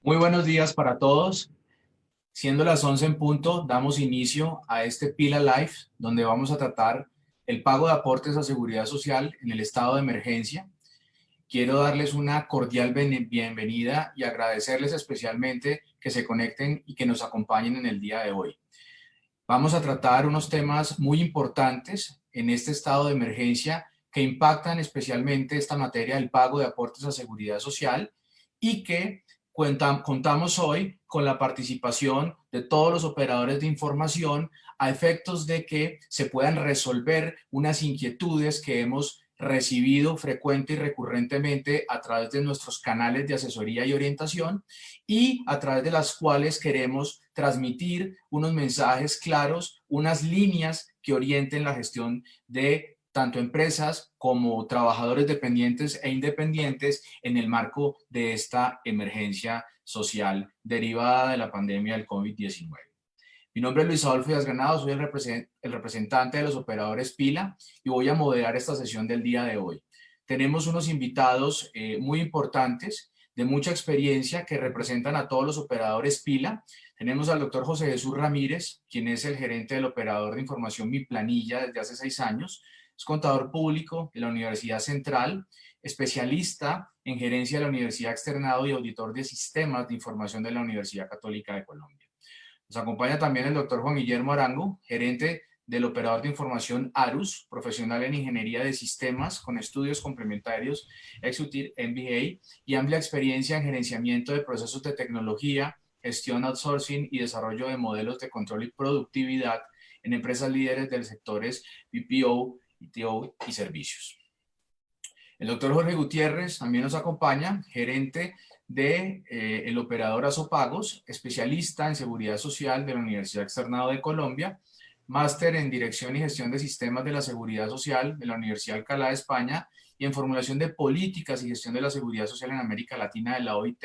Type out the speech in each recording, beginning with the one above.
Muy buenos días para todos. Siendo las 11 en punto, damos inicio a este Pila Live, donde vamos a tratar el pago de aportes a seguridad social en el estado de emergencia. Quiero darles una cordial bienvenida y agradecerles especialmente que se conecten y que nos acompañen en el día de hoy. Vamos a tratar unos temas muy importantes en este estado de emergencia que impactan especialmente esta materia del pago de aportes a seguridad social y que contamos hoy con la participación de todos los operadores de información a efectos de que se puedan resolver unas inquietudes que hemos recibido frecuente y recurrentemente a través de nuestros canales de asesoría y orientación y a través de las cuales queremos transmitir unos mensajes claros, unas líneas que orienten la gestión de tanto empresas como trabajadores dependientes e independientes en el marco de esta emergencia social derivada de la pandemia del COVID-19. Mi nombre es Luis Adolfo Díaz Granado, soy el representante de los operadores Pila y voy a moderar esta sesión del día de hoy. Tenemos unos invitados muy importantes, de mucha experiencia, que representan a todos los operadores Pila. Tenemos al doctor José Jesús Ramírez, quien es el gerente del operador de información Mi Planilla desde hace 6 años. Es contador público de la Universidad Central, especialista en gerencia de la Universidad Externado y auditor de sistemas de información de la Universidad Católica de Colombia. Nos acompaña también el doctor Juan Guillermo Arango, gerente del operador de información ARUS, profesional en ingeniería de sistemas con estudios complementarios, Executive MBA y amplia experiencia en gerenciamiento de procesos de tecnología, gestión outsourcing y desarrollo de modelos de control y productividad en empresas líderes de sectores BPO, ITO y servicios. El doctor Jorge Gutiérrez también nos acompaña, gerente de el operador Azopagos, especialista en seguridad social de la Universidad Externado de Colombia, máster en dirección y gestión de sistemas de la seguridad social de la Universidad Alcalá de España y en formulación de políticas y gestión de la seguridad social en América Latina de la OIT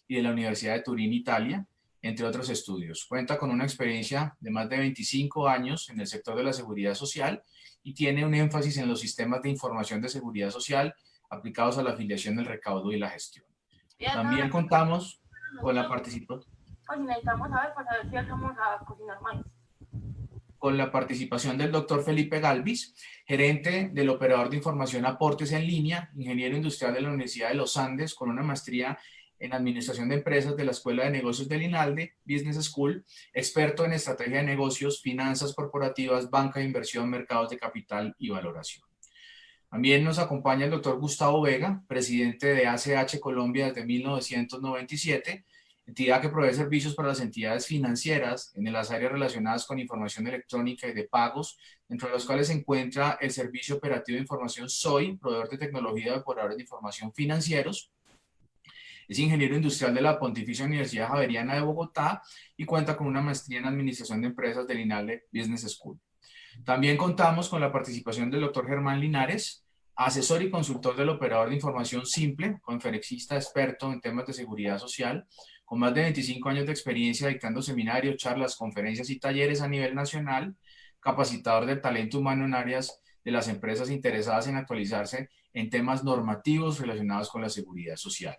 y de la Universidad de Turín, Italia, entre otros estudios. Cuenta con una experiencia de más de 25 años en el sector de la seguridad social y tiene un énfasis en los sistemas de información de seguridad social aplicados a la afiliación, el recaudo y la gestión. También contamos con la participación del doctor Felipe Galvis, gerente del operador de información Aportes en Línea, ingeniero industrial de la Universidad de los Andes, con una maestría en administración de empresas de la Escuela de Negocios del INALDE, Business School, experto en estrategia de negocios, finanzas corporativas, banca de inversión, mercados de capital y valoración. También nos acompaña el doctor Gustavo Vega, presidente de ACH Colombia desde 1997, entidad que provee servicios para las entidades financieras en las áreas relacionadas con información electrónica y de pagos, entre los cuales se encuentra el Servicio Operativo de Información SOI, proveedor de tecnología de operadores de información financieros. Es ingeniero industrial de la Pontificia Universidad Javeriana de Bogotá y cuenta con una maestría en Administración de Empresas del INALDE Business School. También contamos con la participación del doctor Germán Linares, asesor y consultor del operador de información Simple, conferencista experto en temas de seguridad social, con más de 25 años de experiencia dictando seminarios, charlas, conferencias y talleres a nivel nacional, capacitador del talento humano en áreas de las empresas interesadas en actualizarse en temas normativos relacionados con la seguridad social.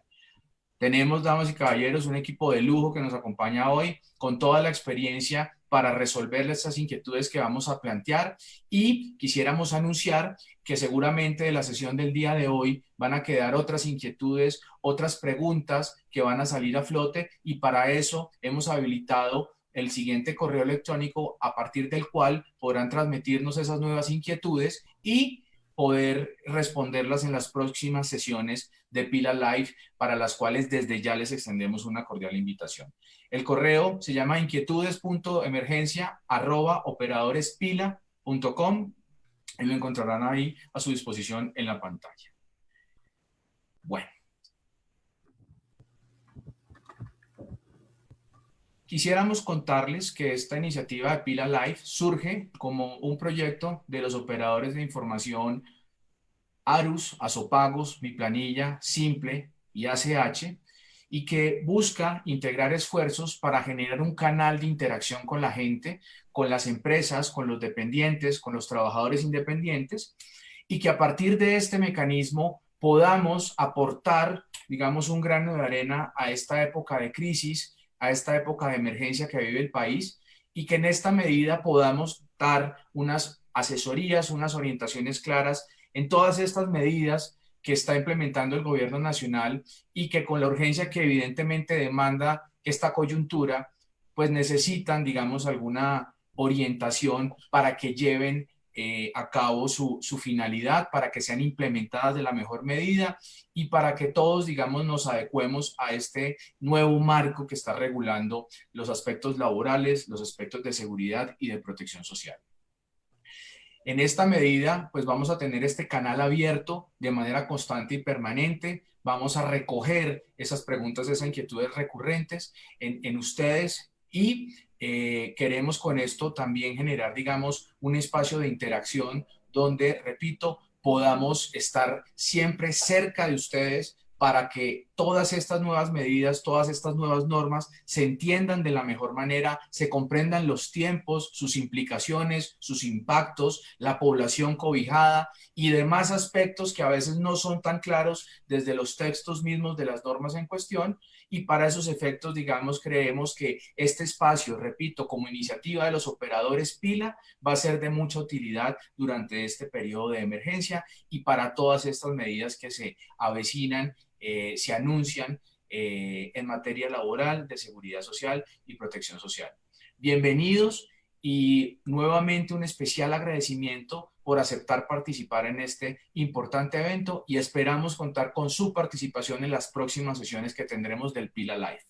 Tenemos, damas y caballeros, un equipo de lujo que nos acompaña hoy con toda la experiencia para resolver estas inquietudes que vamos a plantear y quisiéramos anunciar que seguramente de la sesión del día de hoy van a quedar otras inquietudes, otras preguntas que van a salir a flote y para eso hemos habilitado el siguiente correo electrónico a partir del cual podrán transmitirnos esas nuevas inquietudes y poder responderlas en las próximas sesiones de Pila Live, para las cuales desde ya les extendemos una cordial invitación. El correo se llama inquietudes.emergencia@operatorespila.com y lo encontrarán ahí a su disposición en la pantalla. Bueno. Quisiéramos contarles que esta iniciativa de Pila Live surge como un proyecto de los operadores de información ARUS, Azopagos, Mi Planilla, Simple y ACH, y que busca integrar esfuerzos para generar un canal de interacción con la gente, con las empresas, con los dependientes, con los trabajadores independientes, y que a partir de este mecanismo podamos aportar, digamos, un grano de arena a esta época de crisis, a esta época de emergencia que vive el país, y que en esta medida podamos dar unas asesorías, unas orientaciones claras en todas estas medidas que está implementando el gobierno nacional y que con la urgencia que evidentemente demanda esta coyuntura, pues necesitan, digamos, alguna orientación para que lleven a cabo su finalidad, para que sean implementadas de la mejor medida y para que todos, digamos, nos adecuemos a este nuevo marco que está regulando los aspectos laborales, los aspectos de seguridad y de protección social. En esta medida, pues vamos a tener este canal abierto de manera constante y permanente. Vamos a recoger esas preguntas, esas inquietudes recurrentes en ustedes y queremos con esto también generar, digamos, un espacio de interacción donde, repito, podamos estar siempre cerca de ustedes para que todas estas nuevas medidas, todas estas nuevas normas se entiendan de la mejor manera, se comprendan los tiempos, sus implicaciones, sus impactos, la población cobijada y demás aspectos que a veces no son tan claros desde los textos mismos de las normas en cuestión. Y para esos efectos, digamos, creemos que este espacio, repito, como iniciativa de los operadores PILA, va a ser de mucha utilidad durante este periodo de emergencia y para todas estas medidas que se avecinan, se anuncian en materia laboral, de seguridad social y protección social. Bienvenidos y nuevamente un especial agradecimiento por aceptar participar en este importante evento y esperamos contar con su participación en las próximas sesiones que tendremos del Pila Live.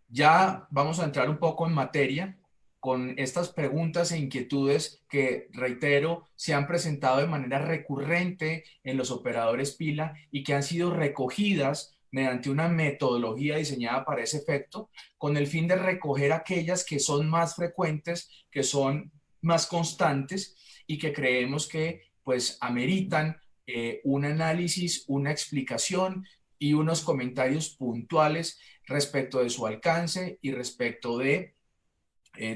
Ya vamos a entrar un poco en materia con estas preguntas e inquietudes que, reitero, se han presentado de manera recurrente en los operadores Pila y que han sido recogidas mediante una metodología diseñada para ese efecto, con el fin de recoger aquellas que son más frecuentes, que son más constantes y que creemos que pues ameritan un análisis, una explicación y unos comentarios puntuales respecto de su alcance y respecto de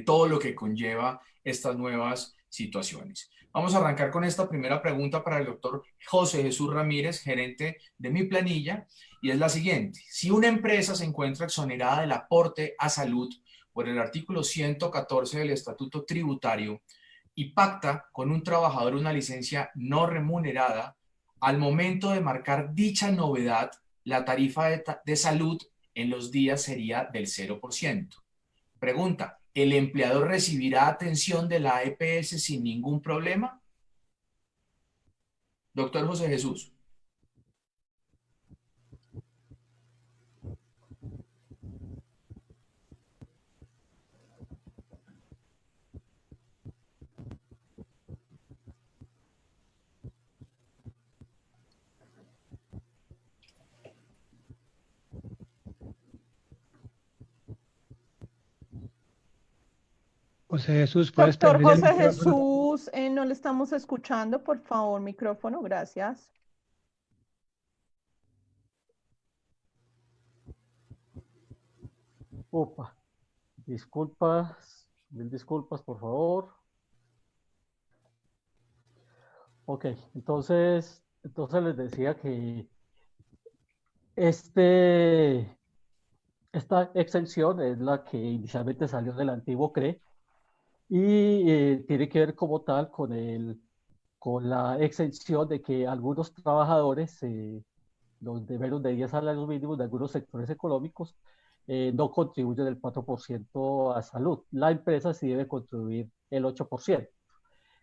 todo lo que conlleva estas nuevas situaciones. Vamos a arrancar con esta primera pregunta para el doctor José Jesús Ramírez, gerente de Mi Planilla, y es la siguiente. Si una empresa se encuentra exonerada del aporte a salud por el artículo 114 del Estatuto Tributario y pacta con un trabajador una licencia no remunerada, al momento de marcar dicha novedad, la tarifa de salud en los días sería del 0%. Pregunta, ¿el empleador recibirá atención de la EPS sin ningún problema? Doctor José Jesús. José Jesús, ¿puedes Doctor prender el José micrófono? Jesús, no le estamos escuchando, por favor, micrófono, gracias. Opa, disculpas, mil disculpas, por favor. Ok, entonces les decía que esta exención es la que inicialmente salió del antiguo CRE y tiene que ver como tal con la exención de que algunos trabajadores, los de menos de 10 salarios mínimos de algunos sectores económicos, no contribuyen el 4% a salud. La empresa sí debe contribuir el 8%.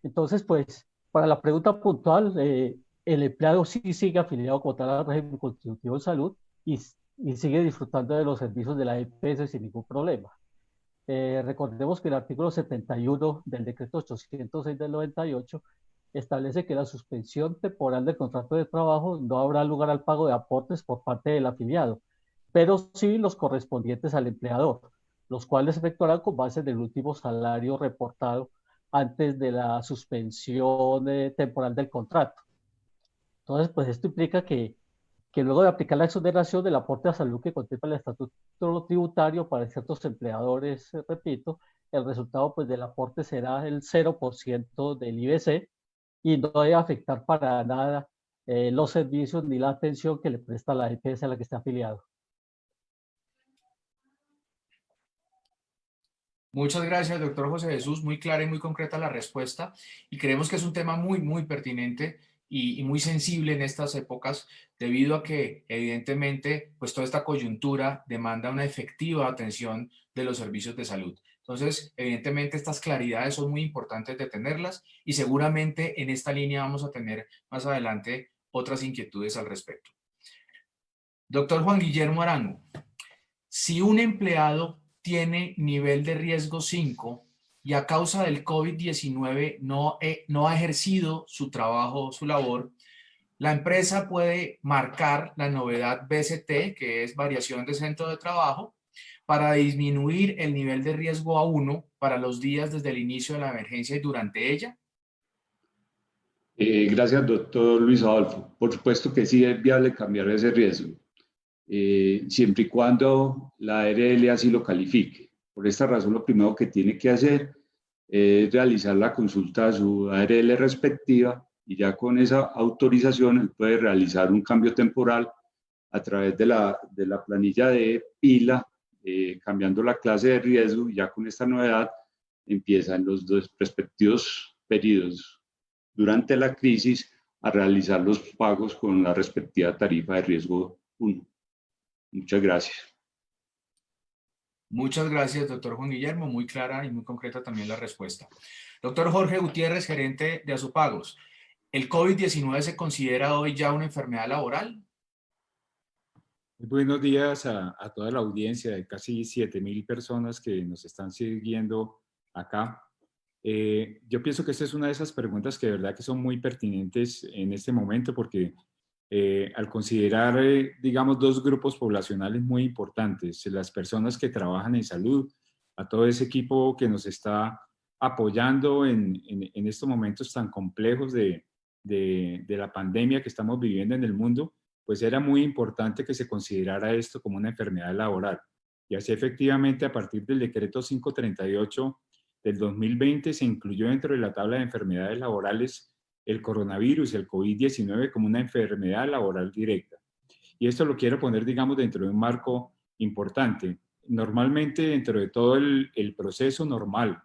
Entonces, pues, para la pregunta puntual, el empleado sí sigue afiliado como tal al régimen contributivo de salud y sigue disfrutando de los servicios de la EPS sin ningún problema. Recordemos que el artículo 71 del decreto 806 del 98 establece que la suspensión temporal del contrato de trabajo no habrá lugar al pago de aportes por parte del afiliado, pero sí los correspondientes al empleador, los cuales se efectuarán con base del último salario reportado antes de la suspensión temporal del contrato. Entonces, pues esto implica que luego de aplicar la exoneración del aporte a salud que contempla el estatuto tributario para ciertos empleadores, repito, el resultado pues del aporte será el 0% del IBC y no debe afectar para nada los servicios ni la atención que le presta la EPS a la que está afiliado. Muchas gracias, doctor José Jesús. Muy clara y muy concreta la respuesta. Y creemos que es un tema muy pertinente y muy sensible en estas épocas, debido a que evidentemente pues toda esta coyuntura demanda una efectiva atención de los servicios de salud. Entonces, evidentemente estas claridades son muy importantes de tenerlas y seguramente en esta línea vamos a tener más adelante otras inquietudes al respecto. Doctor Juan Guillermo Arango, si un empleado tiene nivel de riesgo 5 y a causa del COVID-19 no ha ejercido su trabajo, su labor, la empresa puede marcar la novedad BCT, que es variación de centro de trabajo, para disminuir el nivel de riesgo a 1 para los días desde el inicio de la emergencia y durante ella. Gracias, doctor Luis Adolfo. Por supuesto que sí es viable cambiar ese riesgo, siempre y cuando la ARL así lo califique. Por esta razón, lo primero que tiene que hacer es realizar la consulta a su ARL respectiva y ya con esa autorización él puede realizar un cambio temporal a través de la planilla de pila, cambiando la clase de riesgo, y ya con esta novedad empiezan los dos respectivos periodos durante la crisis a realizar los pagos con la respectiva tarifa de riesgo 1. Muchas gracias. Muchas gracias, doctor Juan Guillermo. Muy clara y muy concreta también la respuesta. Doctor Jorge Gutiérrez, gerente de Azupagos. ¿El COVID-19 se considera hoy ya una enfermedad laboral? Muy buenos días a toda la audiencia de casi 7.000 personas que nos están siguiendo acá. Yo pienso que esta es una de esas preguntas que de verdad que son muy pertinentes en este momento, porque al considerar, digamos, dos grupos poblacionales muy importantes, las personas que trabajan en salud, a todo ese equipo que nos está apoyando en estos momentos tan complejos de la pandemia que estamos viviendo en el mundo, pues era muy importante que se considerara esto como una enfermedad laboral. Y así efectivamente, a partir del decreto 538 del 2020, se incluyó dentro de la tabla de enfermedades laborales el coronavirus, el COVID-19, como una enfermedad laboral directa. Y esto lo quiero poner, digamos, dentro de un marco importante. Normalmente, dentro de todo el proceso normal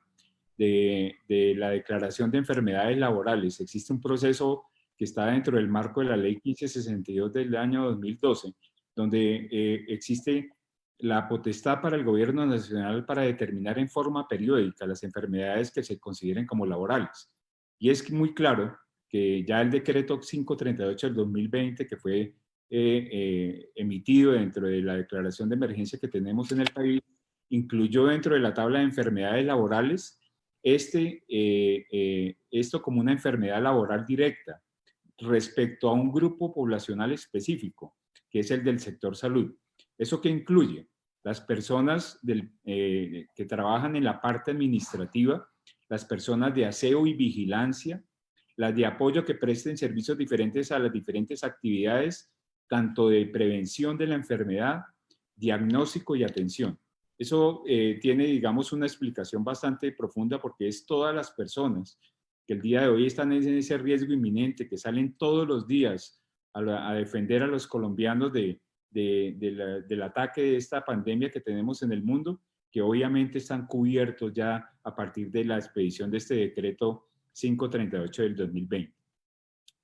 de la declaración de enfermedades laborales, existe un proceso que está dentro del marco de la Ley 1562 del año 2012, donde existe la potestad para el gobierno nacional para determinar en forma periódica las enfermedades que se consideren como laborales. Y es muy claro que ya el decreto 538 del 2020, que fue emitido dentro de la declaración de emergencia que tenemos en el país, incluyó dentro de la tabla de enfermedades laborales esto como una enfermedad laboral directa respecto a un grupo poblacional específico, que es el del sector salud. ¿Eso qué incluye? Las personas que trabajan en la parte administrativa, las personas de aseo y vigilancia, las de apoyo que presten servicios diferentes a las diferentes actividades, tanto de prevención de la enfermedad, diagnóstico y atención. Eso tiene, digamos, una explicación bastante profunda, porque es todas las personas que el día de hoy están en ese riesgo inminente, que salen todos los días a defender a los colombianos del ataque de esta pandemia que tenemos en el mundo, que obviamente están cubiertos ya a partir de la expedición de este decreto 538 del 2020.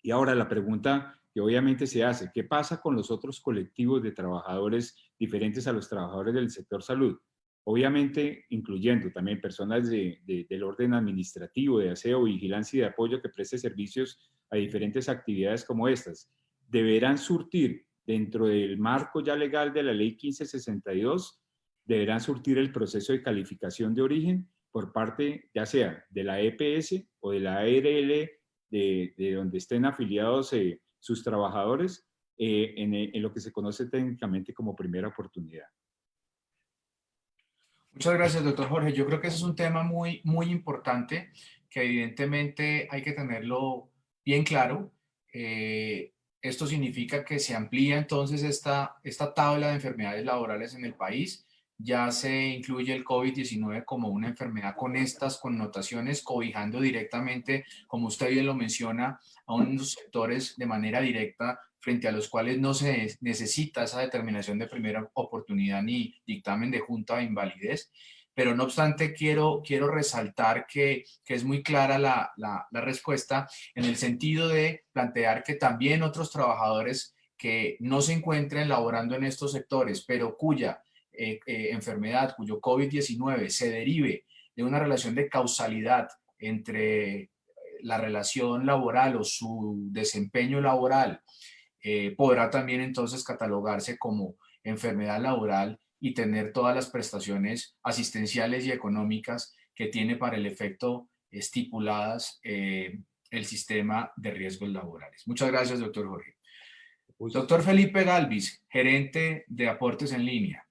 Y ahora la pregunta que obviamente se hace: ¿qué pasa con los otros colectivos de trabajadores diferentes a los trabajadores del sector salud? Obviamente incluyendo también personas del orden administrativo, de aseo, vigilancia y de apoyo que preste servicios a diferentes actividades como estas. Deberán surtir dentro del marco ya legal de la Ley 1562, deberán surtir el proceso de calificación de origen por parte ya sea de la EPS o de la ARL de donde estén afiliados sus trabajadores, en lo que se conoce técnicamente como primera oportunidad. Muchas gracias, doctor Jorge. Yo creo que ese es un tema muy importante, que evidentemente hay que tenerlo bien claro. Esto significa que se amplía entonces esta tabla de enfermedades laborales en el país. ya se incluye el COVID-19 como una enfermedad con estas connotaciones, cobijando directamente, como usted bien lo menciona, a unos sectores de manera directa frente a los cuales no se necesita esa determinación de primera oportunidad ni dictamen de junta de invalidez. Pero no obstante, quiero resaltar que es muy clara la respuesta en el sentido de plantear que también otros trabajadores que no se encuentren laborando en estos sectores, pero cuya enfermedad, cuyo COVID-19 se derive de una relación de causalidad entre la relación laboral o su desempeño laboral, podrá también entonces catalogarse como enfermedad laboral y tener todas las prestaciones asistenciales y económicas que tiene para el efecto estipuladas el sistema de riesgos laborales. Muchas gracias, doctor Jorge. Doctor Felipe Galvis, gerente de aportes en línea.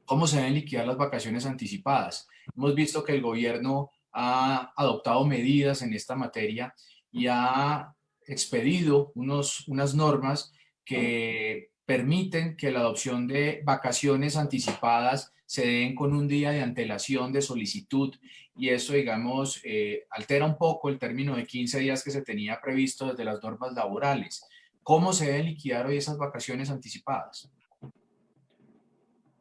¿Cómo se deben liquidar las vacaciones anticipadas? Hemos visto que el gobierno ha adoptado medidas en esta materia y ha expedido unas normas que permiten que la adopción de vacaciones anticipadas se den con un día de antelación de solicitud, y eso, digamos, altera un poco el término de 15 días que se tenía previsto desde las normas laborales. ¿Cómo se deben liquidar hoy esas vacaciones anticipadas?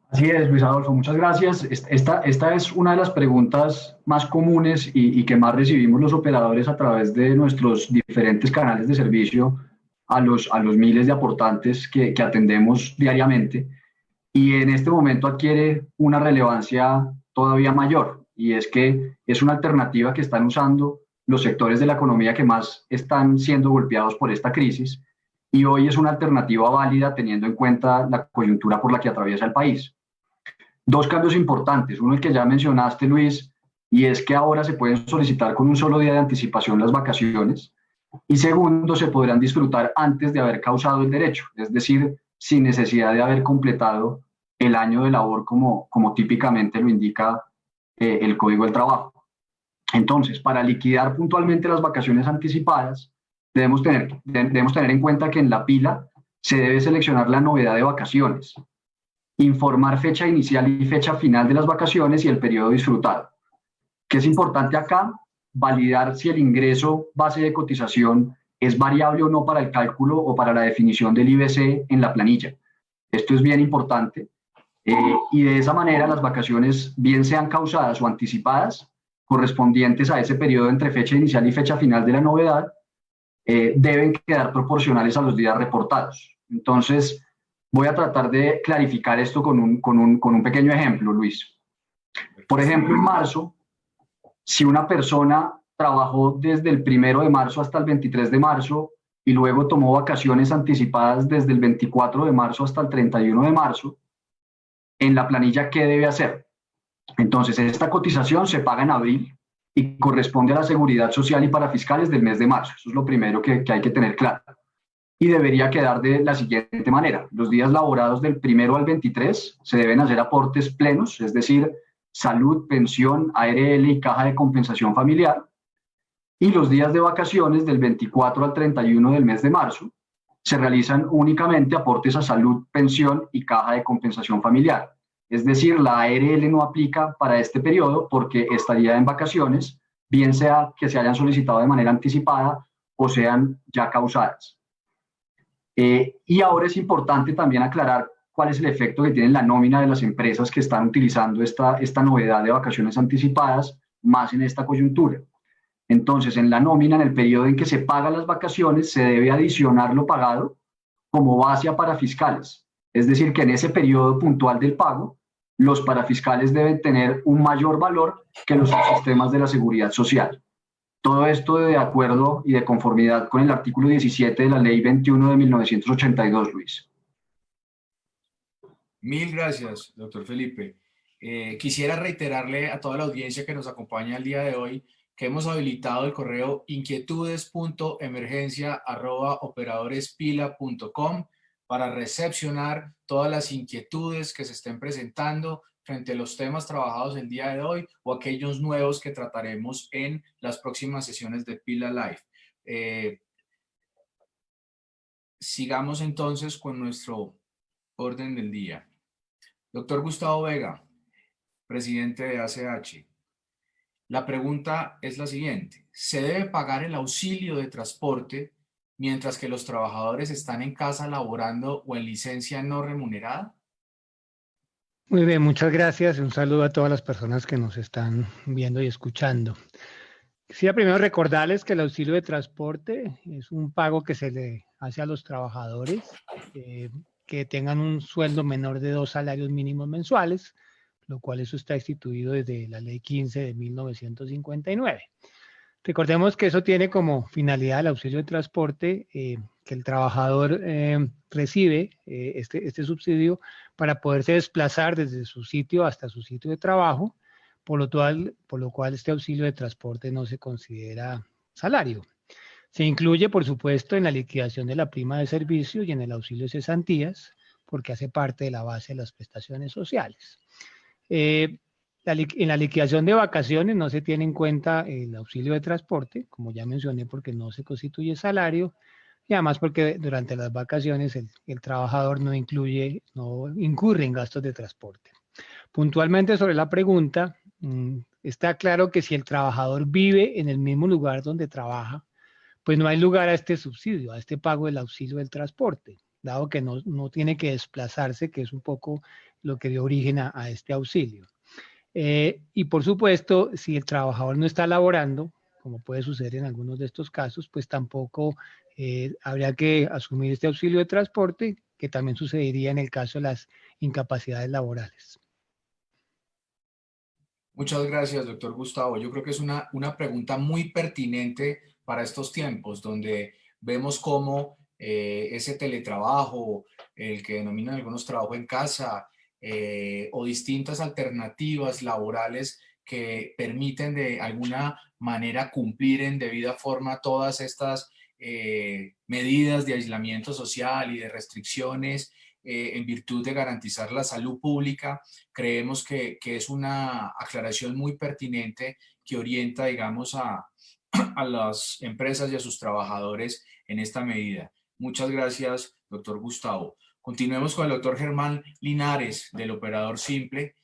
Así es, Luis Adolfo, muchas gracias. Esta es una de las preguntas más comunes y que más recibimos los operadores a través de nuestros diferentes canales de servicio a los miles de aportantes que atendemos diariamente. Y en este momento adquiere una relevancia todavía mayor, y es que es una alternativa que están usando los sectores de la economía que más están siendo golpeados por esta crisis, y hoy es una alternativa válida teniendo en cuenta la coyuntura por la que atraviesa el país. Dos cambios importantes, uno el que ya mencionaste, Luis, y es que ahora se pueden solicitar con un solo día de anticipación las vacaciones, y segundo, se podrán disfrutar antes de haber causado el derecho, es decir, sin necesidad de haber completado el año de labor como típicamente lo indica el Código del Trabajo. Entonces, para liquidar puntualmente las vacaciones anticipadas, debemos tener en cuenta que en la pila se debe seleccionar la novedad de vacaciones, informar fecha inicial y fecha final de las vacaciones y el periodo disfrutado. ¿Qué es importante acá? Validar si el ingreso base de cotización es variable o no para el cálculo o para la definición del IBC en la planilla. Esto es bien importante, y de esa manera las vacaciones, bien sean causadas o anticipadas, correspondientes a ese periodo entre fecha inicial y fecha final de la novedad, deben quedar proporcionales a los días reportados. Entonces, voy a tratar de clarificar esto con un pequeño ejemplo, Luis. Por ejemplo, en marzo, si una persona trabajó desde el 1 de marzo hasta el 23 de marzo y luego tomó vacaciones anticipadas desde el 24 de marzo hasta el 31 de marzo, en la planilla, ¿qué debe hacer? Entonces, esta cotización se paga en abril y corresponde a la seguridad social y para fiscales del mes de marzo. Eso es lo primero que hay que tener claro. Y debería quedar de la siguiente manera. Los días laborados del 1 al 23 se deben hacer aportes plenos, es decir, salud, pensión, ARL y caja de compensación familiar. Y los días de vacaciones del 24 al 31 del mes de marzo se realizan únicamente aportes a salud, pensión y caja de compensación familiar. Es decir, la ARL no aplica para este periodo porque estaría en vacaciones, bien sea que se hayan solicitado de manera anticipada o sean ya causadas. Y ahora es importante también aclarar cuál es el efecto que tiene la nómina de las empresas que están utilizando esta novedad de vacaciones anticipadas, más en esta coyuntura. Entonces, en la nómina, en el periodo en que se pagan las vacaciones, se debe adicionar lo pagado como base a parafiscales. Es decir, que en ese periodo puntual del pago, los parafiscales deben tener un mayor valor que los sistemas de la seguridad social. Todo esto de acuerdo y de conformidad con el artículo 17 de la Ley 21 de 1982, Luis. Mil gracias, doctor Felipe. Quisiera reiterarle a toda la audiencia que nos acompaña el día de hoy que hemos habilitado el correo inquietudes.emergencia@operadoresPila.com para recepcionar todas las inquietudes que se estén presentando frente a los temas trabajados el día de hoy o aquellos nuevos que trataremos en las próximas sesiones de Pila Live. Sigamos entonces con nuestro orden del día. Doctor Gustavo Vega, presidente de ACH. La pregunta es la siguiente. ¿Se debe pagar el auxilio de transporte mientras que los trabajadores están en casa laborando o en licencia no remunerada? Muy bien, muchas gracias. Un saludo a todas las personas que nos están viendo y escuchando. Quisiera primero recordarles que el auxilio de transporte es un pago que se le hace a los trabajadores que tengan un sueldo menor de 2 salarios mínimos mensuales, lo cual eso está instituido desde la Ley 15 de 1959. Recordemos que eso tiene como finalidad el auxilio de transporte, que el trabajador recibe este subsidio para poderse desplazar desde su sitio hasta su sitio de trabajo, por lo cual este auxilio de transporte no se considera salario. Se incluye, por supuesto, en la liquidación de la prima de servicio y en el auxilio de cesantías, porque hace parte de la base de las prestaciones sociales. En la liquidación de vacaciones no se tiene en cuenta el auxilio de transporte, como ya mencioné, porque no se constituye salario, y además porque durante las vacaciones el trabajador no incurre en gastos de transporte. Puntualmente sobre la pregunta, está claro que si el trabajador vive en el mismo lugar donde trabaja, pues no hay lugar a este subsidio, a este pago del auxilio del transporte, dado que no tiene que desplazarse, que es un poco lo que dio origen a este auxilio. Y por supuesto, si el trabajador no está laborando, como puede suceder en algunos de estos casos, pues tampoco habría que asumir este auxilio de transporte, que también sucedería en el caso de las incapacidades laborales. Muchas gracias, doctor Gustavo. Yo creo que es una pregunta muy pertinente para estos tiempos, donde vemos cómo ese teletrabajo, el que denominan algunos trabajo en casa, o distintas alternativas laborales que permiten de alguna manera cumplir en debida forma todas estas medidas de aislamiento social y de restricciones en virtud de garantizar la salud pública. Creemos que es una aclaración muy pertinente que orienta, digamos, a las empresas y a sus trabajadores en esta medida. Muchas gracias, doctor Gustavo. Continuemos con el doctor Germán Linares, del Operador Simple,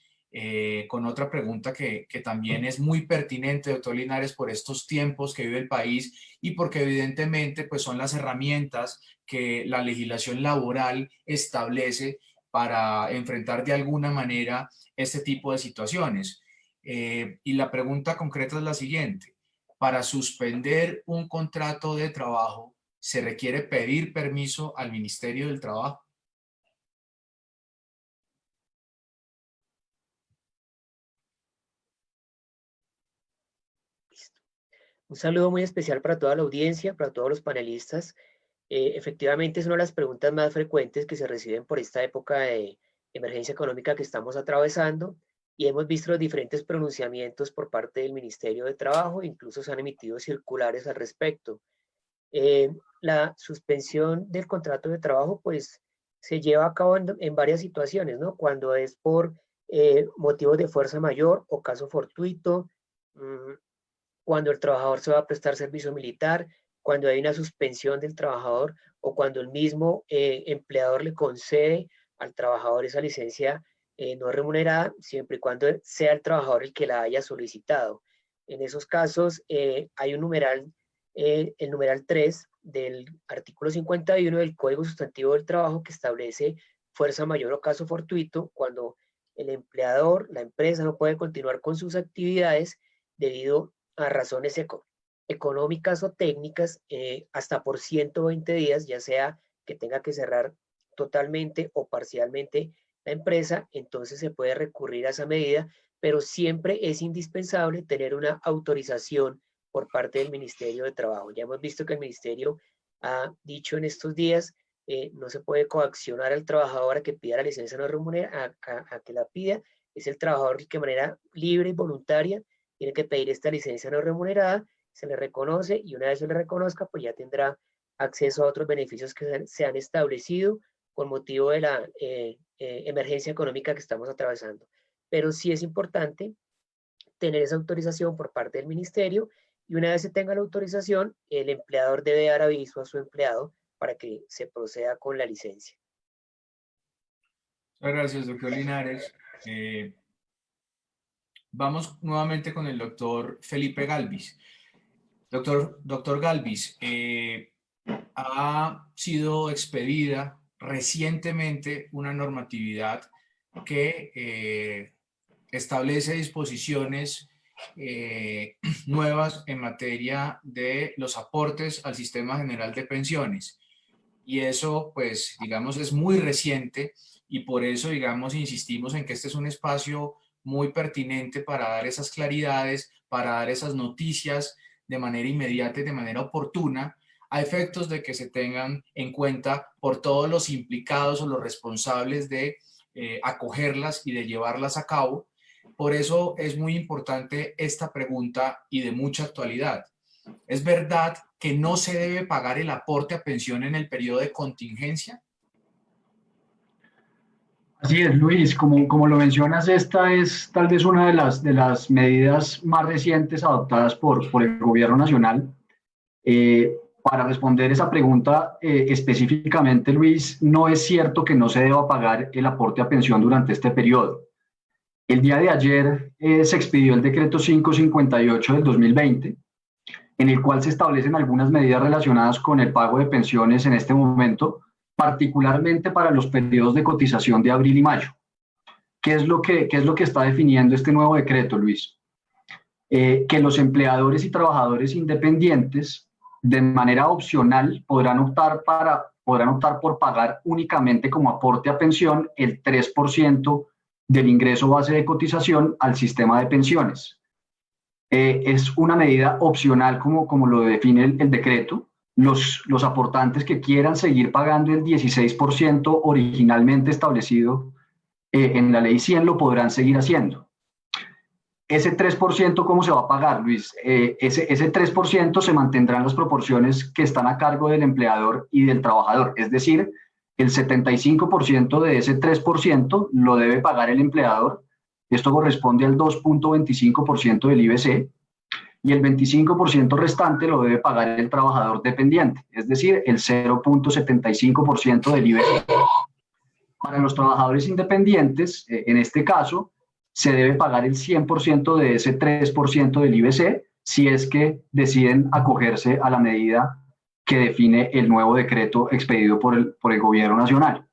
con otra pregunta que también es muy pertinente, doctor Linares, por estos tiempos que vive el país y porque evidentemente pues, son las herramientas que la legislación laboral establece para enfrentar de alguna manera este tipo de situaciones. Y la pregunta concreta es la siguiente. Para suspender un contrato de trabajo, ¿se requiere pedir permiso al Ministerio del Trabajo? Un saludo muy especial para toda la audiencia, para todos los panelistas. Efectivamente, es una de las preguntas más frecuentes que se reciben por esta época de emergencia económica que estamos atravesando y hemos visto los diferentes pronunciamientos por parte del Ministerio de Trabajo, incluso se han emitido circulares al respecto. La suspensión del contrato de trabajo, pues, se lleva a cabo en varias situaciones, ¿no? Cuando es por motivos de fuerza mayor o caso fortuito, cuando el trabajador se va a prestar servicio militar, cuando hay una suspensión del trabajador o cuando el mismo empleador le concede al trabajador esa licencia no remunerada, siempre y cuando sea el trabajador el que la haya solicitado. En esos casos hay un numeral, el numeral 3 del artículo 51 del Código Sustantivo del Trabajo que establece fuerza mayor o caso fortuito cuando el empleador, la empresa no puede continuar con sus actividades debido a razones económicas o técnicas hasta por 120 días, ya sea que tenga que cerrar totalmente o parcialmente la empresa, entonces se puede recurrir a esa medida, pero siempre es indispensable tener una autorización por parte del Ministerio de Trabajo. Ya hemos visto que el Ministerio ha dicho en estos días no se puede coaccionar al trabajador a que pida la licencia no remunerada, a que la pida, es el trabajador que de manera libre y voluntaria tiene que pedir esta licencia no remunerada, se le reconoce y una vez se le reconozca, pues ya tendrá acceso a otros beneficios que se han establecido con motivo de la emergencia económica que estamos atravesando. Pero sí es importante tener esa autorización por parte del ministerio y una vez se tenga la autorización, el empleador debe dar aviso a su empleado para que se proceda con la licencia. Muchas gracias, doctor Linares. Vamos nuevamente con el doctor Felipe Galvis. Doctor Galvis, ha sido expedida recientemente una normatividad que establece disposiciones nuevas en materia de los aportes al Sistema General de Pensiones. Y eso, pues, digamos, es muy reciente y por eso, digamos, insistimos en que este es un espacio muy pertinente para dar esas claridades, para dar esas noticias de manera inmediata y de manera oportuna, a efectos de que se tengan en cuenta por todos los implicados o los responsables de acogerlas y de llevarlas a cabo. Por eso es muy importante esta pregunta y de mucha actualidad. ¿Es verdad que no se debe pagar el aporte a pensión en el periodo de contingencia? Así es, Luis, como lo mencionas, esta es tal vez una de las medidas más recientes adoptadas por el gobierno nacional. Para responder esa pregunta específicamente, Luis, no es cierto que no se deba pagar el aporte a pensión durante este periodo. El día de ayer se expidió el decreto 558 del 2020, en el cual se establecen algunas medidas relacionadas con el pago de pensiones en este momento, particularmente para los periodos de cotización de abril y mayo. ¿Qué es lo que está definiendo este nuevo decreto, Luis? Que los empleadores y trabajadores independientes, de manera opcional, podrán optar por pagar únicamente como aporte a pensión el 3% del ingreso base de cotización al sistema de pensiones. Es una medida opcional como lo define el decreto. Los aportantes que quieran seguir pagando el 16% originalmente establecido en la ley 100 lo podrán seguir haciendo. Ese 3%, ¿cómo se va a pagar, Luis? Ese 3% se mantendrá en las proporciones que están a cargo del empleador y del trabajador. Es decir, el 75% de ese 3% lo debe pagar el empleador. Esto corresponde al 2.25% del IBC. Y el 25% restante lo debe pagar el trabajador dependiente, es decir, el 0.75% del IBC. Para los trabajadores independientes, en este caso, se debe pagar el 100% de ese 3% del IBC si es que deciden acogerse a la medida que define el nuevo decreto expedido por el Gobierno Nacional.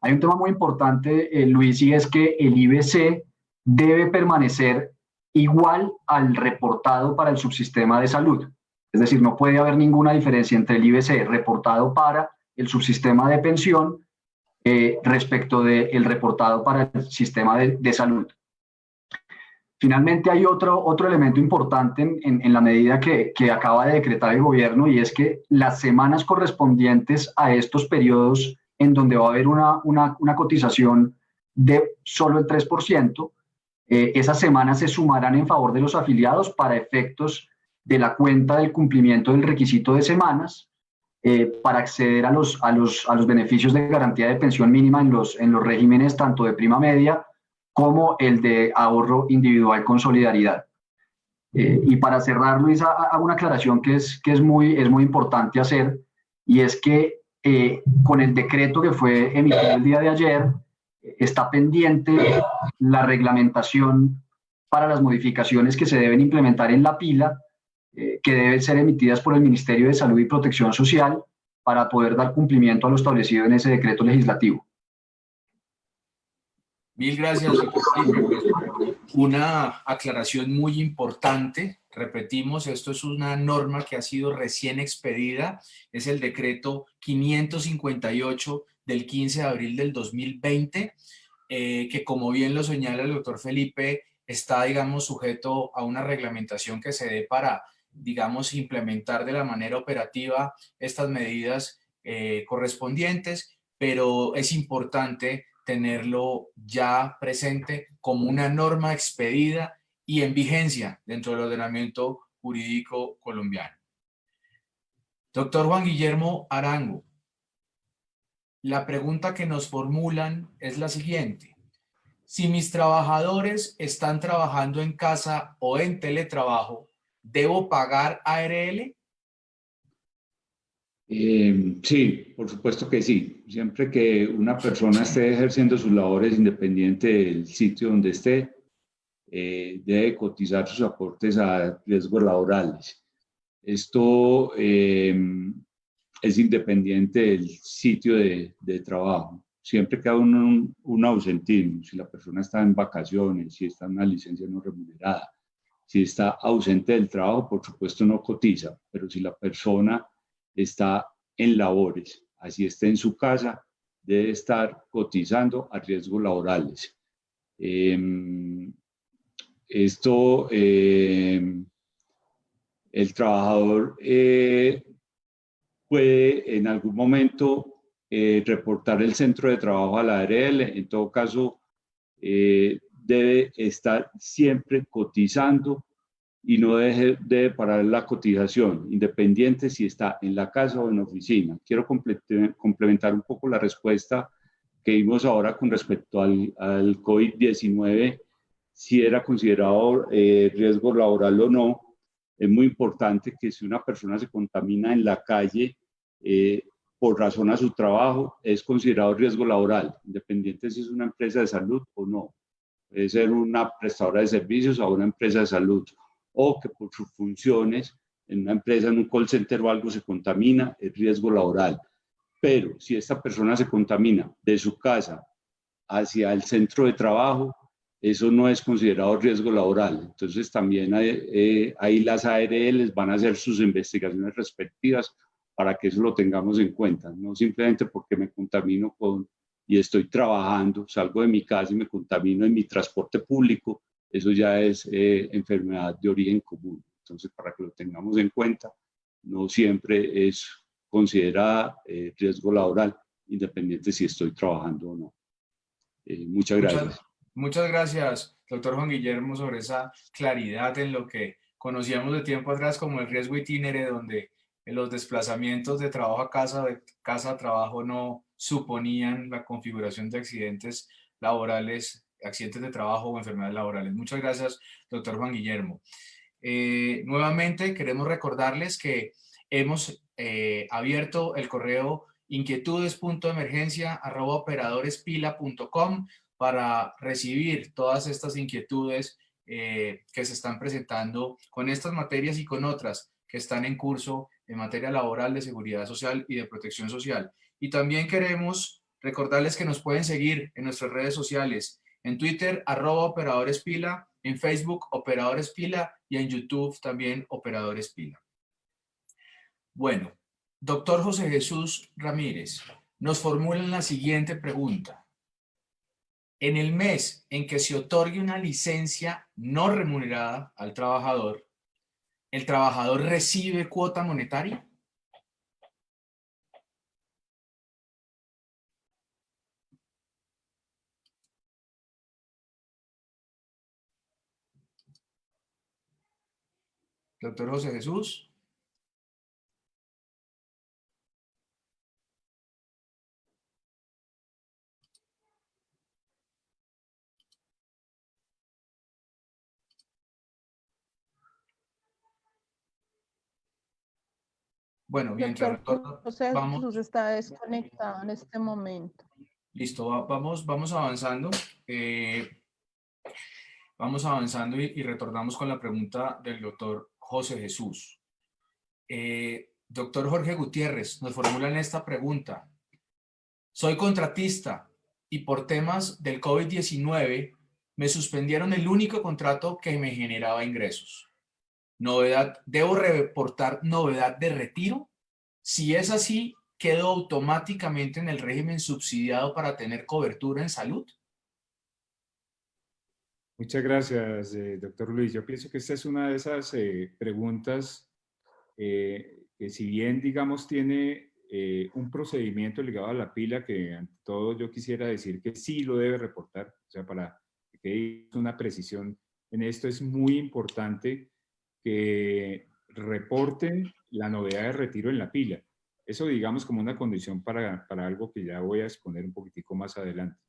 Hay un tema muy importante, Luis, y es que el IBC debe permanecer igual al reportado para el subsistema de salud. Es decir, no puede haber ninguna diferencia entre el IBC reportado para el subsistema de pensión respecto del reportado para el sistema de salud. Finalmente, hay otro elemento importante en la medida que acaba de decretar el gobierno, y es que las semanas correspondientes a estos periodos en donde va a haber una cotización de solo el 3%, esas semanas se sumarán en favor de los afiliados para efectos de la cuenta del cumplimiento del requisito de semanas para acceder a los beneficios de garantía de pensión mínima en los regímenes tanto de prima media como el de ahorro individual con solidaridad. Y para cerrar, Luis, hago una aclaración que es muy importante hacer, y es que con el decreto que fue emitido el día de ayer, está pendiente la reglamentación para las modificaciones que se deben implementar en la pila, que deben ser emitidas por el Ministerio de Salud y Protección Social para poder dar cumplimiento a lo establecido en ese decreto legislativo. Mil gracias, doctor Felipe. Una aclaración muy importante. Repetimos, esto es una norma que ha sido recién expedida. Es el decreto 558 del 15 de abril del 2020, que como bien lo señala el doctor Felipe, está, digamos, sujeto a una reglamentación que se dé para, digamos, implementar de la manera operativa estas medidas correspondientes, pero es importante tenerlo ya presente como una norma expedida y en vigencia dentro del ordenamiento jurídico colombiano. Doctor Juan Guillermo Arango, la pregunta que nos formulan es la siguiente. Si mis trabajadores están trabajando en casa o en teletrabajo, ¿debo pagar ARL? Sí, por supuesto que sí. Siempre que una persona esté ejerciendo sus labores independiente del sitio donde esté, debe cotizar sus aportes a riesgos laborales. Esto es independiente del sitio de trabajo. Siempre que hay un ausentismo, si la persona está en vacaciones, si está en una licencia no remunerada, si está ausente del trabajo, por supuesto no cotiza, pero si la persona está en labores, así esté en su casa, debe estar cotizando a riesgos laborales. El trabajador puede en algún momento reportar el centro de trabajo a la ARL. En todo caso, debe estar siempre cotizando y no debe parar la cotización, independiente si está en la casa o en la oficina. Quiero complementar un poco la respuesta que vimos ahora con respecto al COVID-19, si era considerado riesgo laboral o no. Es muy importante que si una persona se contamina en la calle por razón a su trabajo, es considerado riesgo laboral, independiente si es una empresa de salud o no. Puede ser una prestadora de servicios o una empresa de salud, o que por sus funciones en una empresa, en un call center o algo se contamina, es riesgo laboral. Pero si esta persona se contamina de su casa hacia el centro de trabajo, eso no es considerado riesgo laboral. Entonces también ahí las ARLs van a hacer sus investigaciones respectivas para que eso lo tengamos en cuenta. No simplemente porque me contamino y estoy trabajando, salgo de mi casa y me contamino en mi transporte público, eso ya es enfermedad de origen común. Entonces, para que lo tengamos en cuenta, no siempre es considerada riesgo laboral, independiente si estoy trabajando o no. Muchas gracias. Muchas gracias, doctor Juan Guillermo, sobre esa claridad en lo que conocíamos de tiempo atrás como el riesgo itinere, donde los desplazamientos de trabajo a casa, de casa a trabajo, no suponían la configuración de accidentes laborales, accidentes de trabajo o enfermedades laborales. Muchas gracias, doctor Juan Guillermo. Nuevamente queremos recordarles que hemos abierto el correo inquietudes.emergencia@operadoresPila.com para recibir todas estas inquietudes que se están presentando con estas materias y con otras que están en curso en materia laboral, de seguridad social y de protección social. Y también queremos recordarles que nos pueden seguir en nuestras redes sociales, en Twitter, @operadorespila, en Facebook, Operadores Pila, y en YouTube también, Operadores Pila. Bueno, doctor José Jesús Ramírez, nos formulan la siguiente pregunta. En el mes en que se otorgue una licencia no remunerada al trabajador, ¿el trabajador recibe cuota monetaria? Doctor José Jesús. Bueno, mientras José Jesús está desconectado en este momento. Listo, vamos avanzando. Vamos avanzando y retornamos con la pregunta del doctor José Jesús. Doctor Jorge Gutiérrez, nos formulan esta pregunta. Soy contratista y por temas del COVID-19 me suspendieron el único contrato que me generaba ingresos. ¿Debo reportar novedad de retiro? Si es así, ¿quedo automáticamente en el régimen subsidiado para tener cobertura en salud? Muchas gracias, doctor Luis. Yo pienso que esta es una de esas preguntas que si bien, digamos, tiene un procedimiento ligado a la pila, que ante todo yo quisiera decir que sí lo debe reportar. O sea, para que haya una precisión en esto, es muy importante que reporten la novedad de retiro en la pila. Eso, digamos, como una condición para algo que ya voy a exponer un poquitico más adelante.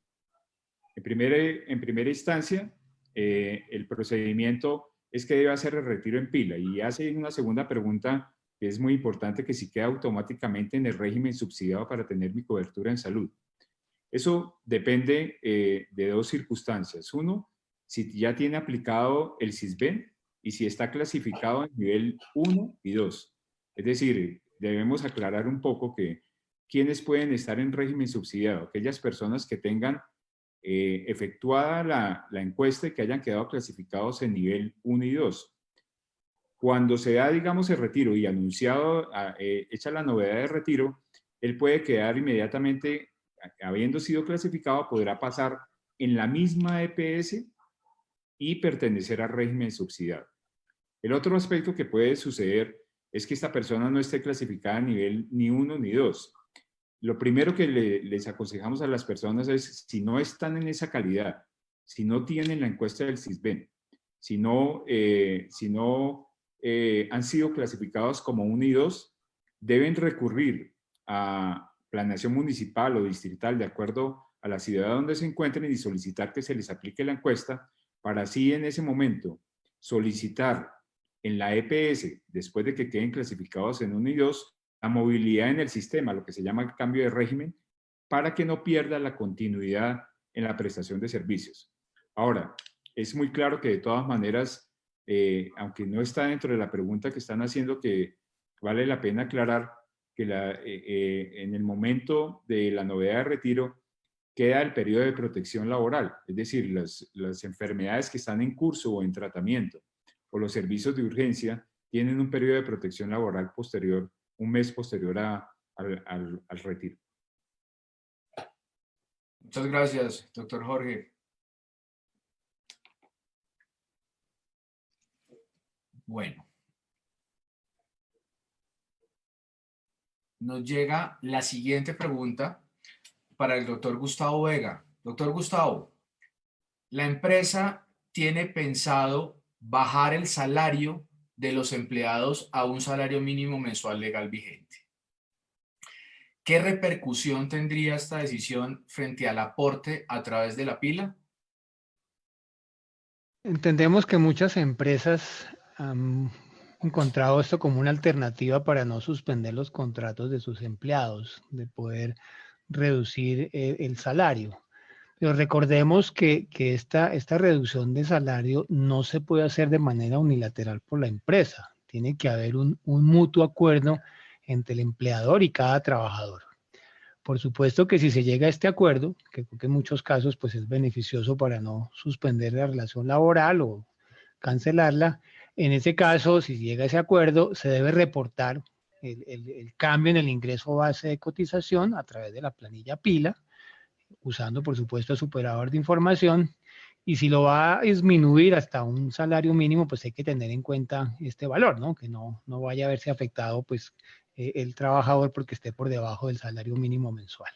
En primera instancia, el procedimiento es que debe hacer el retiro en pila, y hace una segunda pregunta que es muy importante, que si queda automáticamente en el régimen subsidiado para tener mi cobertura en salud. Eso depende de dos circunstancias. Uno, si ya tiene aplicado el SISBEN y si está clasificado en nivel 1 y 2. Es decir, debemos aclarar un poco que quienes pueden estar en régimen subsidiado, aquellas personas que tengan efectuada la encuesta y que hayan quedado clasificados en nivel 1 y 2. Cuando se da, digamos, el retiro y anunciado, hecha la novedad de retiro, él puede quedar inmediatamente, habiendo sido clasificado, podrá pasar en la misma EPS y pertenecer al régimen subsidiado. El otro aspecto que puede suceder es que esta persona no esté clasificada a nivel ni 1 ni 2. Lo primero que les aconsejamos a las personas es, si no están en esa calidad, si no tienen la encuesta del SISBEN, si no han sido clasificados como 1 y 2, deben recurrir a planeación municipal o distrital de acuerdo a la ciudad donde se encuentren y solicitar que se les aplique la encuesta para así en ese momento solicitar en la EPS, después de que queden clasificados en 1 y 2, la movilidad en el sistema, lo que se llama el cambio de régimen, para que no pierda la continuidad en la prestación de servicios. Ahora, es muy claro que de todas maneras, aunque no está dentro de la pregunta que están haciendo, que vale la pena aclarar que en el momento de la novedad de retiro queda el periodo de protección laboral, es decir, las enfermedades que están en curso o en tratamiento o los servicios de urgencia tienen un periodo de protección laboral posterior, un mes posterior al retiro. Muchas gracias, doctor Jorge. Bueno. Nos llega la siguiente pregunta para el doctor Gustavo Vega. Doctor Gustavo, la empresa tiene pensado bajar el salario de los empleados a un salario mínimo mensual legal vigente. ¿Qué repercusión tendría esta decisión frente al aporte a través de la pila? Entendemos que muchas empresas han encontrado esto como una alternativa para no suspender los contratos de sus empleados, de poder reducir el salario. Pero recordemos que esta reducción de salario no se puede hacer de manera unilateral por la empresa. Tiene que haber un mutuo acuerdo entre el empleador y cada trabajador. Por supuesto que si se llega a este acuerdo, que en muchos casos pues es beneficioso para no suspender la relación laboral o cancelarla, en ese caso, si llega a ese acuerdo, se debe reportar el cambio en el ingreso base de cotización a través de la planilla pila, usando por supuesto el superador de información, y si lo va a disminuir hasta un salario mínimo, pues hay que tener en cuenta este valor, ¿no? Que no vaya a verse afectado pues el trabajador porque esté por debajo del salario mínimo mensual.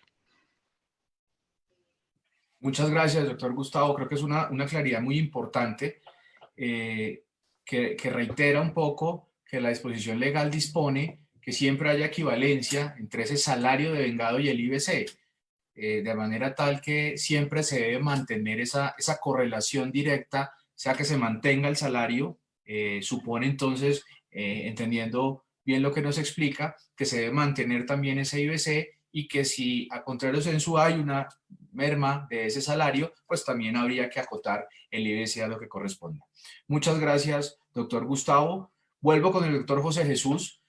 Muchas gracias, doctor Gustavo. Creo que es una claridad muy importante que reitera un poco que la disposición legal dispone que siempre haya equivalencia entre ese salario de vengado y el IBC, de manera tal que siempre se debe mantener esa correlación directa, sea que se mantenga el salario, supone entonces, entendiendo bien lo que nos explica, que se debe mantener también ese IBC y que si a contrario censo hay una merma de ese salario, pues también habría que acotar el IBC a lo que corresponda. Muchas gracias, doctor Gustavo. Vuelvo con el doctor José Jesús.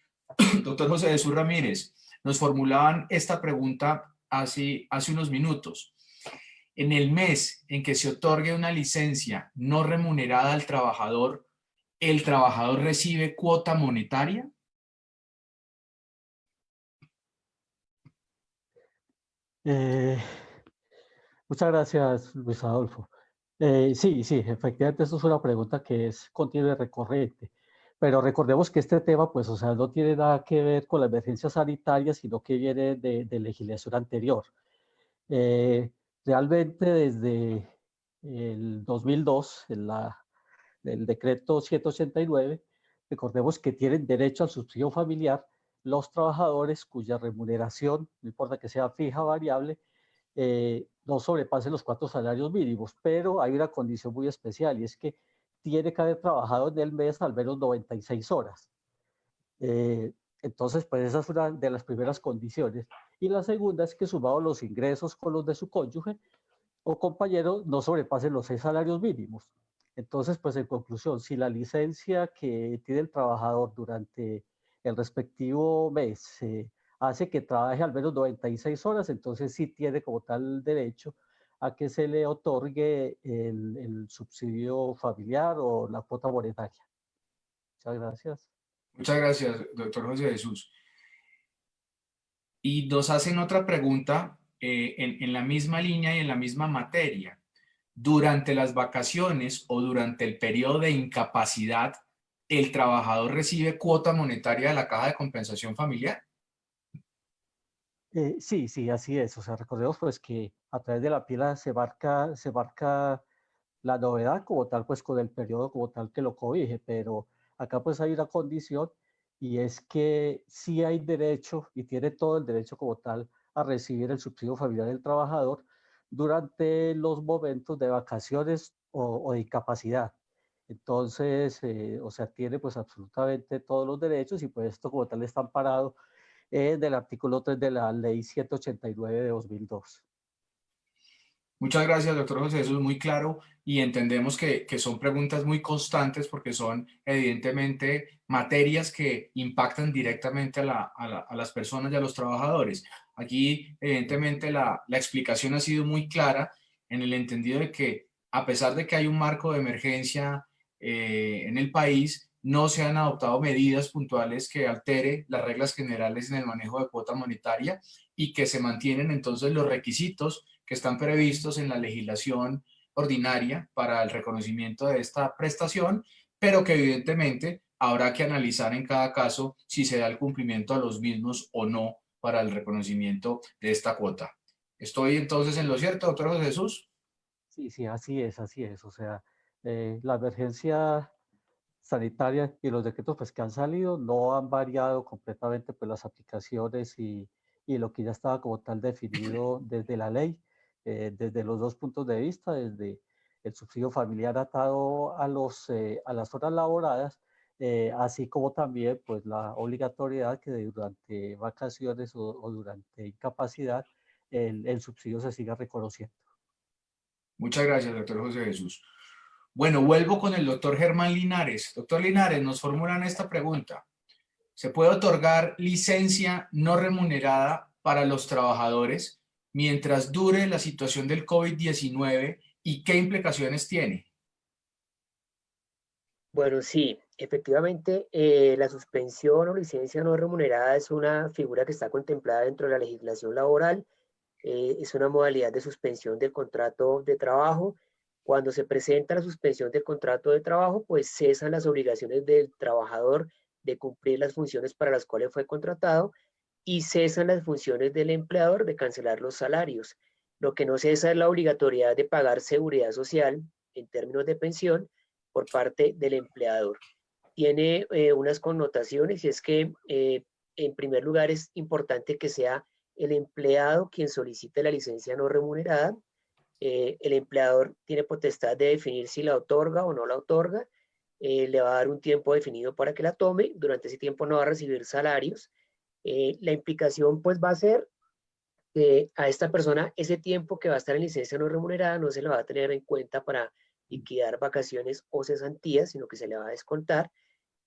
Doctor José Jesús Ramírez, nos formulaban esta pregunta hace unos minutos. En el mes en que se otorgue una licencia no remunerada al trabajador, ¿el trabajador recibe cuota monetaria? Muchas gracias, Luis Adolfo. Sí, efectivamente, esto es una pregunta que es continua y recurrente. Pero recordemos que este tema, pues, o sea, no tiene nada que ver con la emergencia sanitaria, sino que viene de legislación anterior. Realmente desde el 2002, el decreto 189, recordemos que tienen derecho al subsidio familiar los trabajadores cuya remuneración, no importa que sea fija o variable, no sobrepase los 4 salarios mínimos, pero hay una condición muy especial y es que tiene que haber trabajado en el mes al menos 96 horas. Entonces, pues esa es una de las primeras condiciones. Y la segunda es que sumado los ingresos con los de su cónyuge, o compañero no sobrepasen los 6 salarios mínimos. Entonces, pues en conclusión, si la licencia que tiene el trabajador durante el respectivo mes hace que trabaje al menos 96 horas, entonces sí tiene como tal derecho a que se le otorgue el subsidio familiar o la cuota monetaria. Muchas gracias. Muchas gracias, doctor José Jesús. Y nos hacen otra pregunta en la misma línea y en la misma materia. Durante las vacaciones o durante el periodo de incapacidad, ¿el trabajador recibe cuota monetaria de la Caja de Compensación Familiar? Sí, sí, así es. O sea, recordemos pues que a través de la pila se marca la novedad como tal, pues con el periodo como tal que lo cobije, pero acá pues hay una condición y es que sí hay derecho y tiene todo el derecho como tal a recibir el subsidio familiar del trabajador durante los momentos de vacaciones o de incapacidad. Entonces, o sea, tiene pues absolutamente todos los derechos y pues esto como tal está amparado del artículo 3 de la ley 189 de 2002. Muchas gracias, doctor José Jesús, muy claro, y entendemos que son preguntas muy constantes porque son evidentemente materias que impactan directamente a las personas y a los trabajadores. Aquí, evidentemente, la explicación ha sido muy clara en el entendido de que a pesar de que hay un marco de emergencia en el país, no se han adoptado medidas puntuales que altere las reglas generales en el manejo de cuota monetaria y que se mantienen entonces los requisitos que están previstos en la legislación ordinaria para el reconocimiento de esta prestación, pero que evidentemente habrá que analizar en cada caso si se da el cumplimiento a los mismos o no para el reconocimiento de esta cuota. ¿Estoy entonces en lo cierto, doctor José Jesús? Sí, sí, así es, así es. O sea, la emergencia sanitaria y los decretos pues, que han salido no han variado completamente pues, las aplicaciones y lo que ya estaba como tal definido desde la ley, desde los dos puntos de vista, desde el subsidio familiar atado a las horas laboradas, así como también pues, la obligatoriedad que durante vacaciones o durante incapacidad el subsidio se siga reconociendo. Muchas gracias, doctor José Jesús. Bueno, vuelvo con el doctor Germán Linares. Doctor Linares, nos formulan esta pregunta. ¿Se puede otorgar licencia no remunerada para los trabajadores mientras dure la situación del COVID-19 y qué implicaciones tiene? Bueno, sí, efectivamente, la suspensión o licencia no remunerada es una figura que está contemplada dentro de la legislación laboral. Es una modalidad de suspensión del contrato de trabajo. Cuando se presenta la suspensión del contrato de trabajo, pues cesan las obligaciones del trabajador de cumplir las funciones para las cuales fue contratado y cesan las funciones del empleador de cancelar los salarios. Lo que no cesa es la obligatoriedad de pagar seguridad social en términos de pensión por parte del empleador. Tiene unas connotaciones y es que en primer lugar es importante que sea el empleado quien solicite la licencia no remunerada. El empleador tiene potestad de definir si la otorga o no la otorga. Le va a dar un tiempo definido para que la tome. Durante ese tiempo no va a recibir salarios. La implicación pues va a ser que a esta persona ese tiempo que va a estar en licencia no remunerada no se le va a tener en cuenta para liquidar vacaciones o cesantías, sino que se le va a descontar.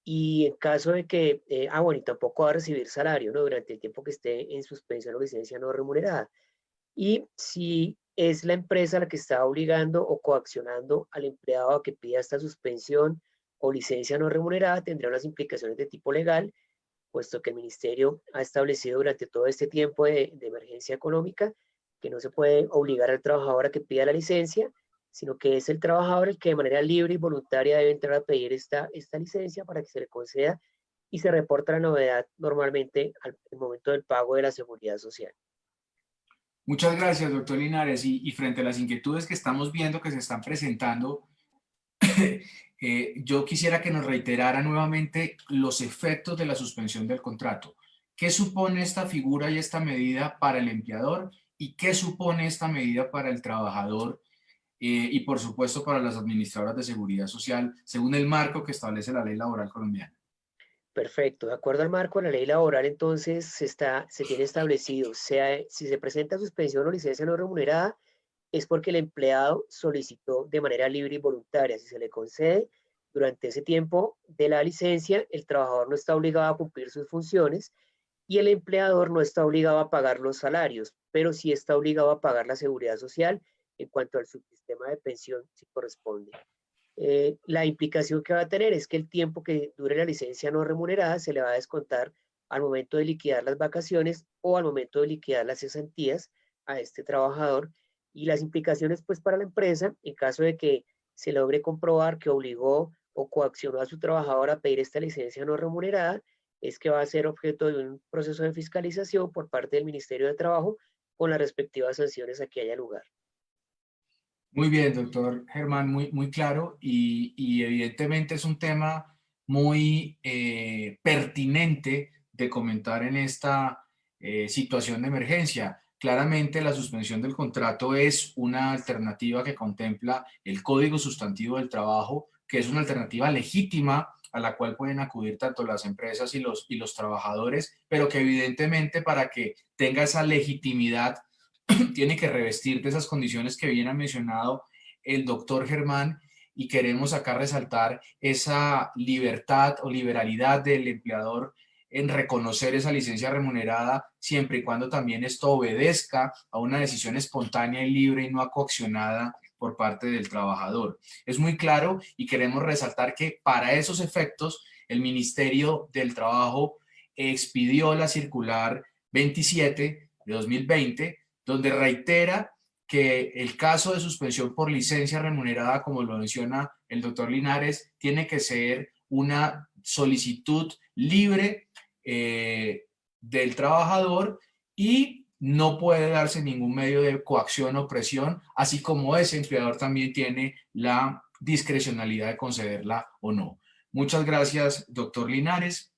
Y en caso de que, bueno, y tampoco va a recibir salario, ¿no? Durante el tiempo que esté en suspensión o licencia no remunerada. Y si es la empresa la que está obligando o coaccionando al empleado a que pida esta suspensión o licencia no remunerada, tendrá unas implicaciones de tipo legal, puesto que el ministerio ha establecido durante todo este tiempo de emergencia económica que no se puede obligar al trabajador a que pida la licencia, sino que es el trabajador el que de manera libre y voluntaria debe entrar a pedir esta licencia para que se le conceda y se reporta la novedad normalmente al momento del pago de la seguridad social. Muchas gracias, doctor Linares. Y frente a las inquietudes que estamos viendo que se están presentando, yo quisiera que nos reiterara nuevamente los efectos de la suspensión del contrato. ¿Qué supone esta figura y esta medida para el empleador y qué supone esta medida para el trabajador y por supuesto para las administradoras de seguridad social según el marco que establece la ley laboral colombiana? Perfecto. De acuerdo al marco de la ley laboral, entonces se tiene establecido, si se presenta suspensión o licencia no remunerada, es porque el empleado solicitó de manera libre y voluntaria. Si se le concede durante ese tiempo de la licencia, el trabajador no está obligado a cumplir sus funciones y el empleador no está obligado a pagar los salarios, pero sí está obligado a pagar la seguridad social en cuanto al subsistema de pensión, si corresponde. La implicación que va a tener es que el tiempo que dure la licencia no remunerada se le va a descontar al momento de liquidar las vacaciones o al momento de liquidar las cesantías a este trabajador, y las implicaciones pues para la empresa en caso de que se logre comprobar que obligó o coaccionó a su trabajador a pedir esta licencia no remunerada es que va a ser objeto de un proceso de fiscalización por parte del Ministerio de Trabajo con las respectivas sanciones a que haya lugar. Muy bien, doctor Germán, muy claro y evidentemente es un tema muy pertinente de comentar en esta situación de emergencia. Claramente la suspensión del contrato es una alternativa que contempla el Código Sustantivo del Trabajo, que es una alternativa legítima a la cual pueden acudir tanto las empresas y los trabajadores, pero que evidentemente para que tenga esa legitimidad tiene que revestir de esas condiciones que bien ha mencionado el doctor Germán, y queremos acá resaltar esa libertad o liberalidad del empleador en reconocer esa licencia remunerada siempre y cuando también esto obedezca a una decisión espontánea y libre y no coaccionada por parte del trabajador. Es muy claro y queremos resaltar que para esos efectos el Ministerio del Trabajo expidió la circular 27 de 2020, donde reitera que el caso de suspensión por licencia remunerada, como lo menciona el doctor Linares, tiene que ser una solicitud libre del trabajador y no puede darse ningún medio de coacción o presión, así como ese empleador también tiene la discrecionalidad de concederla o no. Muchas gracias, doctor Linares.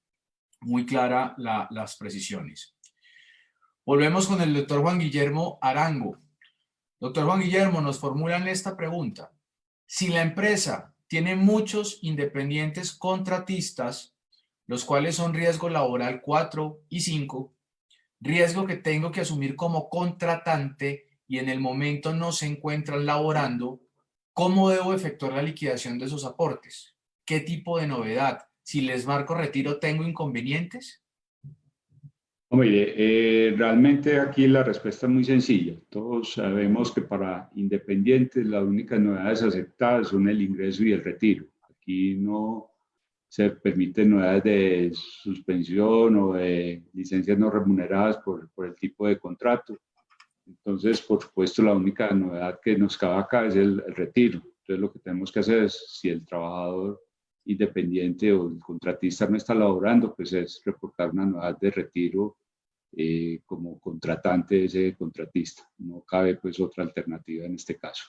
Muy clara las precisiones. Volvemos con el doctor Juan Guillermo Arango. Doctor Juan Guillermo, nos formulan esta pregunta. Si la empresa tiene muchos independientes contratistas, los cuales son riesgo laboral 4 y 5, riesgo que tengo que asumir como contratante y en el momento no se encuentran laborando, ¿cómo debo efectuar la liquidación de esos aportes? ¿Qué tipo de novedad? Si les marco retiro, ¿tengo inconvenientes? Mire, realmente aquí la respuesta es muy sencilla. Todos sabemos que para independientes las únicas novedades aceptadas son el ingreso y el retiro. Aquí no se permiten novedades de suspensión o de licencias no remuneradas por el tipo de contrato. Entonces, por supuesto, la única novedad que nos cabe acá es el retiro. Entonces, lo que tenemos que hacer es, si el trabajador independiente o el contratista no está laborando, pues es reportar una novedad de retiro como contratante de ese contratista. No cabe pues otra alternativa en este caso.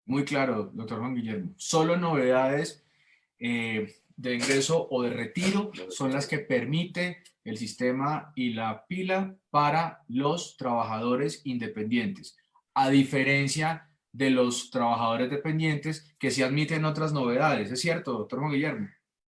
Muy claro, doctor Juan Guillermo. Solo novedades de ingreso o de retiro son las que permite el sistema y la pila para los trabajadores independientes, a diferencia de los trabajadores dependientes que sí admiten otras novedades. ¿Es cierto, doctor Juan Guillermo?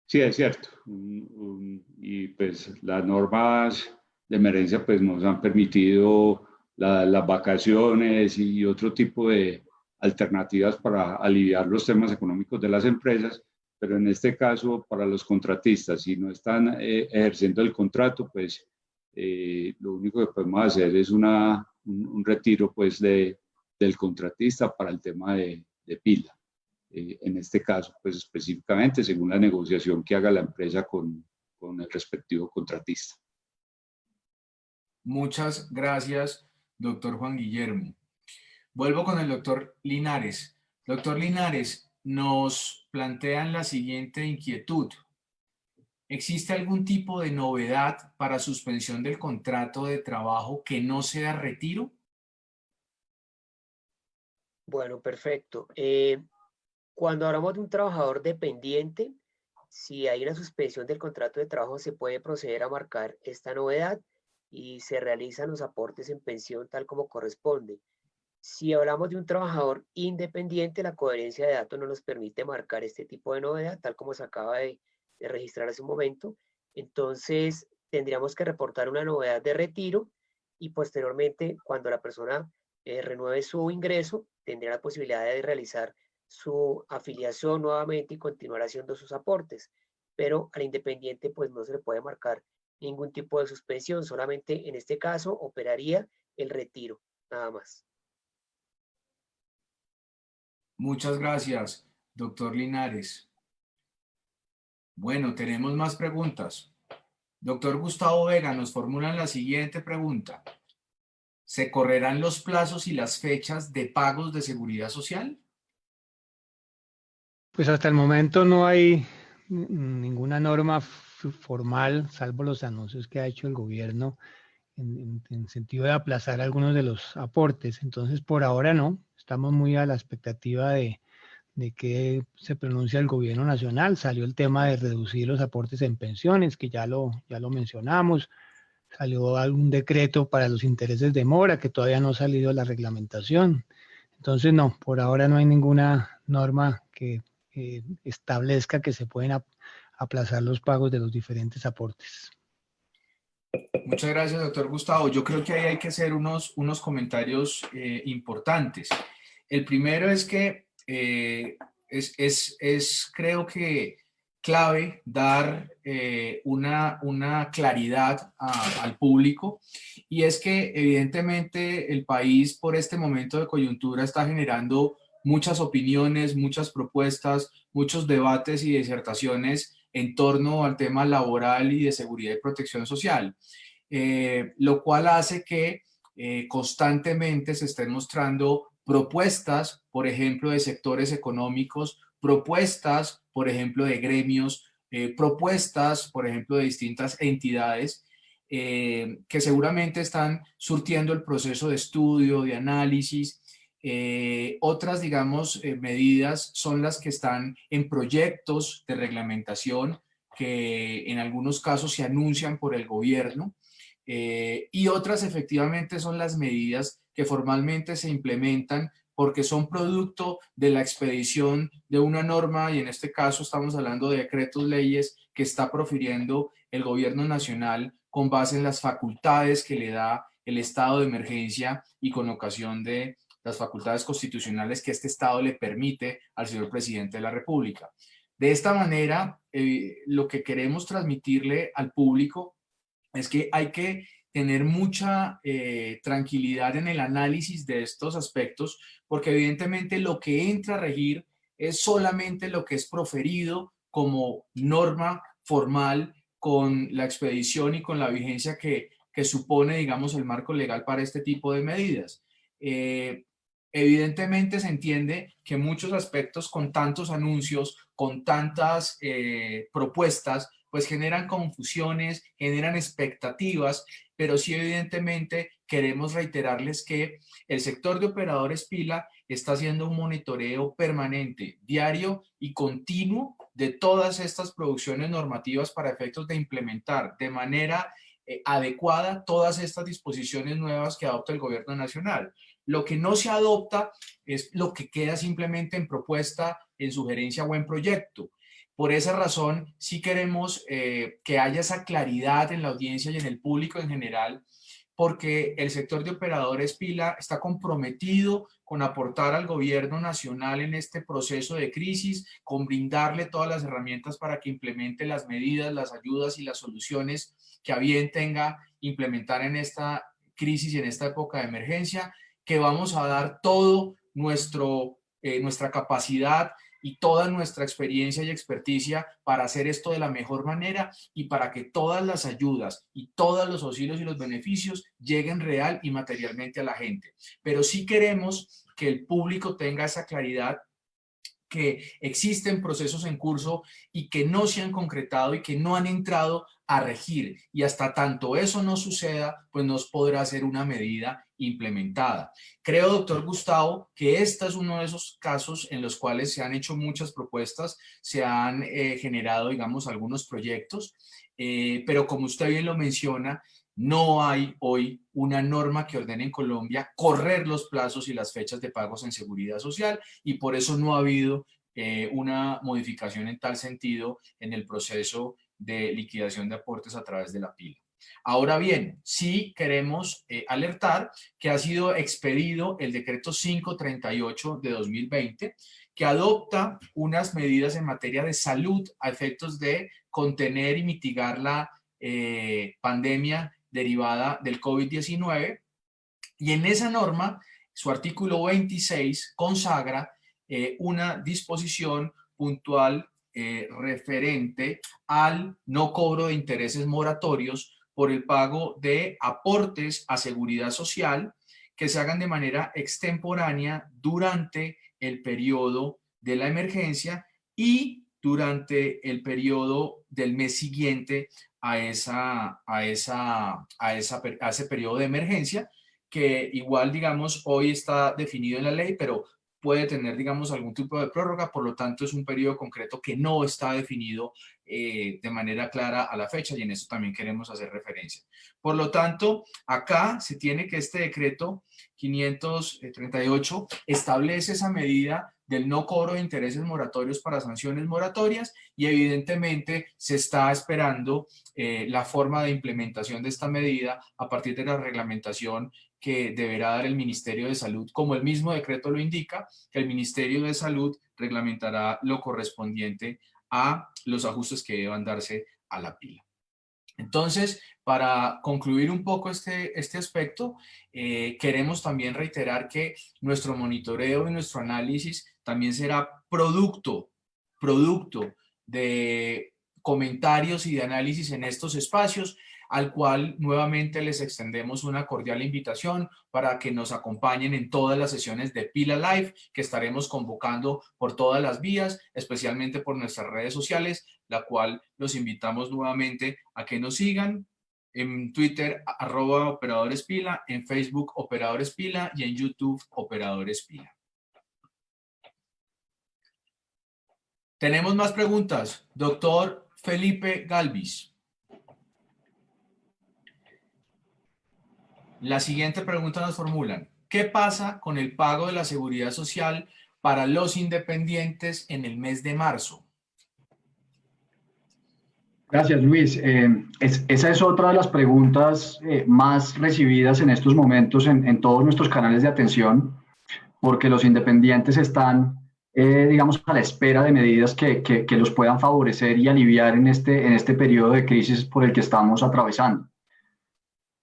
Sí, es cierto. Y pues las normas de emergencia pues nos han permitido las vacaciones y otro tipo de alternativas para aliviar los temas económicos de las empresas, pero en este caso para los contratistas, si no están ejerciendo el contrato, pues lo único que podemos hacer es un retiro pues del contratista para el tema de pila. En este caso, pues específicamente según la negociación que haga la empresa con el respectivo contratista. Muchas gracias, doctor Juan Guillermo. Vuelvo con el doctor Linares. Doctor Linares, nos plantean la siguiente inquietud. ¿Existe algún tipo de novedad para suspensión del contrato de trabajo que no sea retiro? Bueno, perfecto. Cuando hablamos de un trabajador dependiente, si hay una suspensión del contrato de trabajo, se puede proceder a marcar esta novedad y se realizan los aportes en pensión tal como corresponde. Si hablamos de un trabajador independiente, la coherencia de datos no nos permite marcar este tipo de novedad, tal como se acaba de registrar hace un momento. Entonces, tendríamos que reportar una novedad de retiro y posteriormente, cuando la persona renueve su ingreso, tendrá la posibilidad de realizar su afiliación nuevamente y continuar haciendo sus aportes. Pero al independiente pues no se le puede marcar ningún tipo de suspensión, solamente en este caso operaría el retiro, nada más. Muchas gracias, doctor Linares. Bueno, tenemos más preguntas. Doctor Gustavo Vega nos formula la siguiente pregunta. ¿Se correrán los plazos y las fechas de pagos de seguridad social? Pues hasta el momento no hay ninguna norma formal, salvo los anuncios que ha hecho el gobierno en sentido de aplazar algunos de los aportes. Entonces, por ahora no. Estamos muy a la expectativa de que se pronuncia el gobierno nacional. Salió el tema de reducir los aportes en pensiones, que ya lo mencionamos. Salió algún decreto para los intereses de mora, que todavía no ha salido la reglamentación. Entonces, no, por ahora no hay ninguna norma que establezca que se pueden aplazar los pagos de los diferentes aportes. Muchas gracias, doctor Gustavo. Yo creo que ahí hay que hacer unos comentarios importantes. El primero es que creo que clave dar una claridad al público, y es que evidentemente el país por este momento de coyuntura está generando muchas opiniones, muchas propuestas, muchos debates y disertaciones en torno al tema laboral y de seguridad y protección social. Lo cual hace que constantemente se estén mostrando propuestas, por ejemplo, de sectores económicos, propuestas, por ejemplo, de gremios, propuestas, por ejemplo, de distintas entidades que seguramente están surtiendo el proceso de estudio, de análisis. Otras, digamos, medidas son las que están en proyectos de reglamentación que en algunos casos se anuncian por el gobierno. Y otras efectivamente son las medidas que formalmente se implementan porque son producto de la expedición de una norma, y en este caso estamos hablando de decretos leyes que está profiriendo el gobierno nacional con base en las facultades que le da el estado de emergencia y con ocasión de las facultades constitucionales que este estado le permite al señor presidente de la República. De esta manera, lo que queremos transmitirle al público es que hay que tener mucha tranquilidad en el análisis de estos aspectos, porque evidentemente lo que entra a regir es solamente lo que es proferido como norma formal con la expedición y con la vigencia que supone, digamos, el marco legal para este tipo de medidas. Evidentemente se entiende que muchos aspectos con tantos anuncios, con tantas propuestas, pues generan confusiones, generan expectativas, pero sí evidentemente queremos reiterarles que el sector de operadores pila está haciendo un monitoreo permanente, diario y continuo de todas estas producciones normativas para efectos de implementar de manera adecuada todas estas disposiciones nuevas que adopta el gobierno nacional. Lo que no se adopta es lo que queda simplemente en propuesta, en sugerencia o en proyecto. Por esa razón, sí queremos que haya esa claridad en la audiencia y en el público en general, porque el sector de operadores pila está comprometido con aportar al gobierno nacional en este proceso de crisis, con brindarle todas las herramientas para que implemente las medidas, las ayudas y las soluciones que a bien tenga implementar en esta crisis y en esta época de emergencia, que vamos a dar todo nuestra capacidad y toda nuestra experiencia y experticia para hacer esto de la mejor manera y para que todas las ayudas y todos los auxilios y los beneficios lleguen real y materialmente a la gente. Pero sí queremos que el público tenga esa claridad, que existen procesos en curso y que no se han concretado y que no han entrado a regir, y hasta tanto eso no suceda, pues no podrá ser una medida implementada. Creo, doctor Gustavo, que este es uno de esos casos en los cuales se han hecho muchas propuestas, se han generado, digamos, algunos proyectos, pero como usted bien lo menciona, no hay hoy una norma que ordene en Colombia correr los plazos y las fechas de pagos en seguridad social, y por eso no ha habido una modificación en tal sentido en el proceso de liquidación de aportes a través de la pila. Ahora bien, sí queremos alertar que ha sido expedido el decreto 538 de 2020, que adopta unas medidas en materia de salud a efectos de contener y mitigar la pandemia derivada del COVID-19. Y en esa norma, su artículo 26 consagra una disposición puntual referente al no cobro de intereses moratorios por el pago de aportes a seguridad social que se hagan de manera extemporánea durante el periodo de la emergencia y durante el periodo del mes siguiente a ese periodo de emergencia, que igual, digamos, hoy está definido en la ley, pero puede tener, digamos, algún tipo de prórroga, por lo tanto es un periodo concreto que no está definido de manera clara a la fecha, y en eso también queremos hacer referencia. Por lo tanto, acá se tiene que este decreto 538 establece esa medida del no cobro de intereses moratorios para sanciones moratorias, y evidentemente se está esperando la forma de implementación de esta medida a partir de la reglamentación que deberá dar el Ministerio de Salud, como el mismo decreto lo indica, que el Ministerio de Salud reglamentará lo correspondiente a los ajustes que deban darse a la pila. Entonces, para concluir un poco este aspecto, queremos también reiterar que nuestro monitoreo y nuestro análisis también será producto de comentarios y de análisis en estos espacios, al cual nuevamente les extendemos una cordial invitación para que nos acompañen en todas las sesiones de Pila Live que estaremos convocando por todas las vías, especialmente por nuestras redes sociales, la cual los invitamos nuevamente a que nos sigan en Twitter @operadoresPila, en Facebook Operadores Pila y en YouTube Operadores Pila. Tenemos más preguntas. Doctor Felipe Galvis. La siguiente pregunta nos formulan: ¿qué pasa con el pago de la seguridad social para los independientes en el mes de marzo? Gracias, Luis. Esa es otra de las preguntas más recibidas en estos momentos en todos nuestros canales de atención, porque los independientes están, digamos, a la espera de medidas que los puedan favorecer y aliviar en este periodo de crisis por el que estamos atravesando.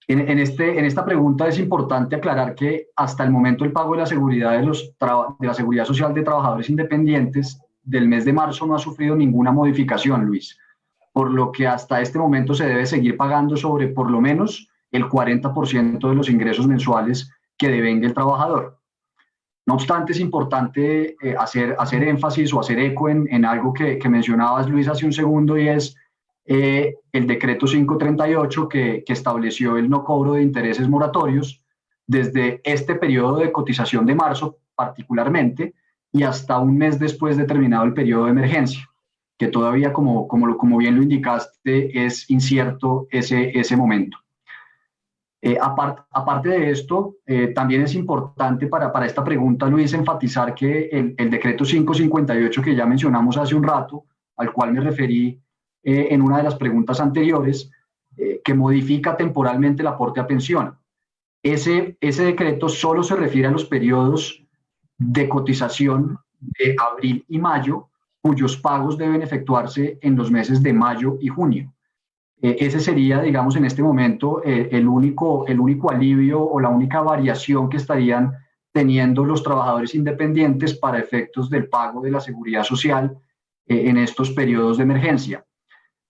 En esta pregunta es importante aclarar que hasta el momento el pago de la seguridad de la seguridad social de trabajadores independientes del mes de marzo no ha sufrido ninguna modificación, Luis, por lo que hasta este momento se debe seguir pagando sobre por lo menos el 40% de los ingresos mensuales que devenga el trabajador. No obstante, es importante hacer énfasis o hacer eco en algo que mencionabas, Luis, hace un segundo, y es el decreto 538 que estableció el no cobro de intereses moratorios desde este periodo de cotización de marzo particularmente y hasta un mes después de terminado el periodo de emergencia, que todavía, como bien lo indicaste, es incierto ese momento. Aparte de esto, también es importante para esta pregunta, Luis, enfatizar que el decreto 558 que ya mencionamos hace un rato, al cual me referí en una de las preguntas anteriores, que modifica temporalmente el aporte a pensión. Ese decreto solo se refiere a los periodos de cotización de abril y mayo, cuyos pagos deben efectuarse en los meses de mayo y junio. Ese sería, digamos, en este momento el único alivio o la única variación que estarían teniendo los trabajadores independientes para efectos del pago de la seguridad social en estos periodos de emergencia.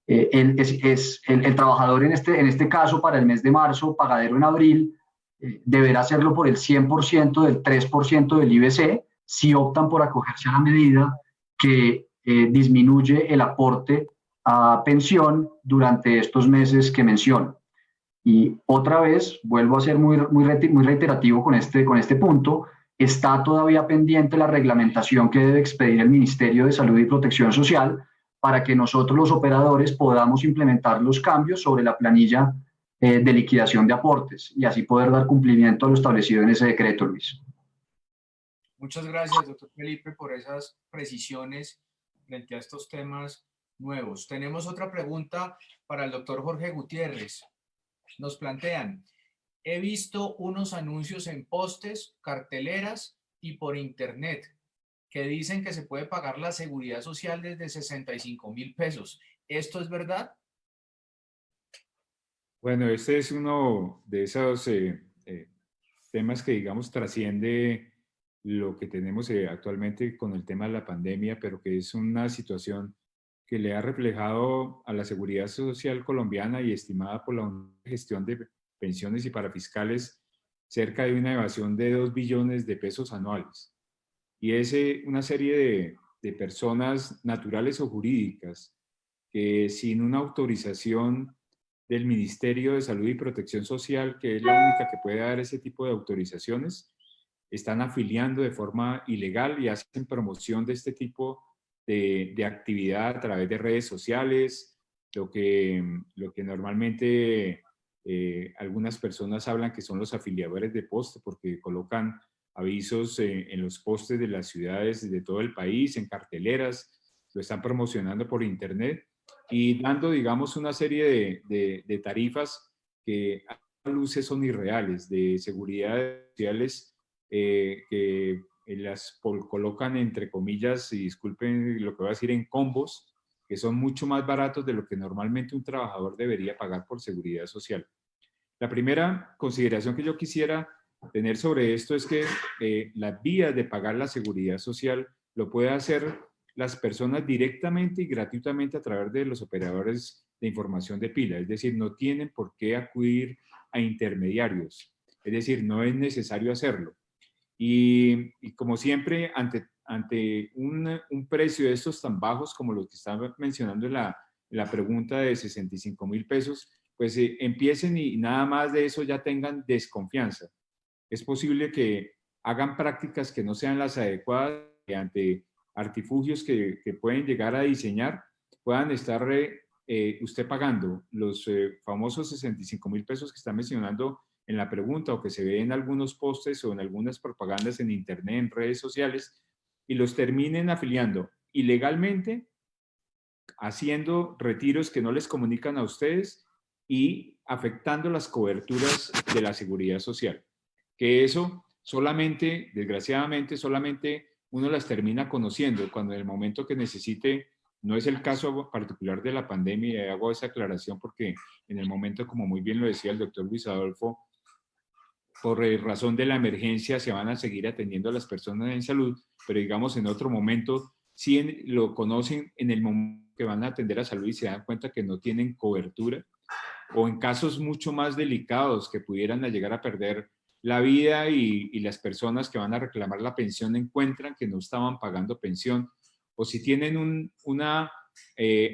El trabajador en este caso, para el mes de marzo, pagadero en abril, deberá hacerlo por el 100% del 3% del IBC si optan por acogerse a la medida que disminuye el aporte a pensión durante estos meses que menciono. Y otra vez, vuelvo a ser muy reiterativo con este punto, está todavía pendiente la reglamentación que debe expedir el Ministerio de Salud y Protección Social para que nosotros los operadores podamos implementar los cambios sobre la planilla de liquidación de aportes y así poder dar cumplimiento a lo establecido en ese decreto, Luis. Muchas gracias, doctor Felipe, por esas precisiones frente a estos temas nuevos. Tenemos otra pregunta para el doctor Jorge Gutiérrez. Nos plantean, he visto unos anuncios en postes, carteleras y por internet que dicen que se puede pagar la seguridad social desde 65.000 pesos. ¿Esto es verdad? Bueno, este es uno de esos temas que, digamos, trasciende lo que tenemos actualmente con el tema de la pandemia, pero que es una situación que le ha reflejado a la seguridad social colombiana y estimada por la gestión de pensiones y parafiscales cerca de una evasión de 2 billones de pesos anuales. Y es una serie de personas naturales o jurídicas que sin una autorización del Ministerio de Salud y Protección Social, que es la única que puede dar ese tipo de autorizaciones, están afiliando de forma ilegal y hacen promoción de este tipo de actividad a través de redes sociales, lo que normalmente algunas personas hablan que son los afiliadores de poste, porque colocan avisos en los postes de las ciudades de todo el país, en carteleras, lo están promocionando por internet y dando, digamos, una serie de tarifas que a luces son irreales, de seguridad sociales que las colocan entre comillas, y disculpen lo que voy a decir, en combos, que son mucho más baratos de lo que normalmente un trabajador debería pagar por seguridad social. La primera consideración que yo quisiera tener sobre esto es que las vías de pagar la seguridad social lo puede hacer las personas directamente y gratuitamente a través de los operadores de información de pila, es decir, no tienen por qué acudir a intermediarios, es decir, no es necesario hacerlo. Y como siempre, ante un precio de estos tan bajos como los que estaba mencionando en la pregunta de 65.000 pesos, pues empiecen y nada más de eso ya tengan desconfianza. Es posible que hagan prácticas que no sean las adecuadas y ante artilugios que pueden llegar a diseñar, puedan estar usted pagando los famosos 65.000 pesos que está mencionando en la pregunta o que se ve en algunos postes o en algunas propagandas en internet, en redes sociales, y los terminen afiliando ilegalmente, haciendo retiros que no les comunican a ustedes y afectando las coberturas de la seguridad social. Que eso solamente, desgraciadamente, solamente uno las termina conociendo cuando en el momento que necesite, no es el caso particular de la pandemia, y hago esa aclaración porque en el momento, como muy bien lo decía el doctor Luis Adolfo, por razón de la emergencia se van a seguir atendiendo a las personas en salud, pero digamos en otro momento, si lo conocen en el momento que van a atender a salud y se dan cuenta que no tienen cobertura, o en casos mucho más delicados que pudieran llegar a perder la vida y las personas que van a reclamar la pensión encuentran que no estaban pagando pensión, o si tienen una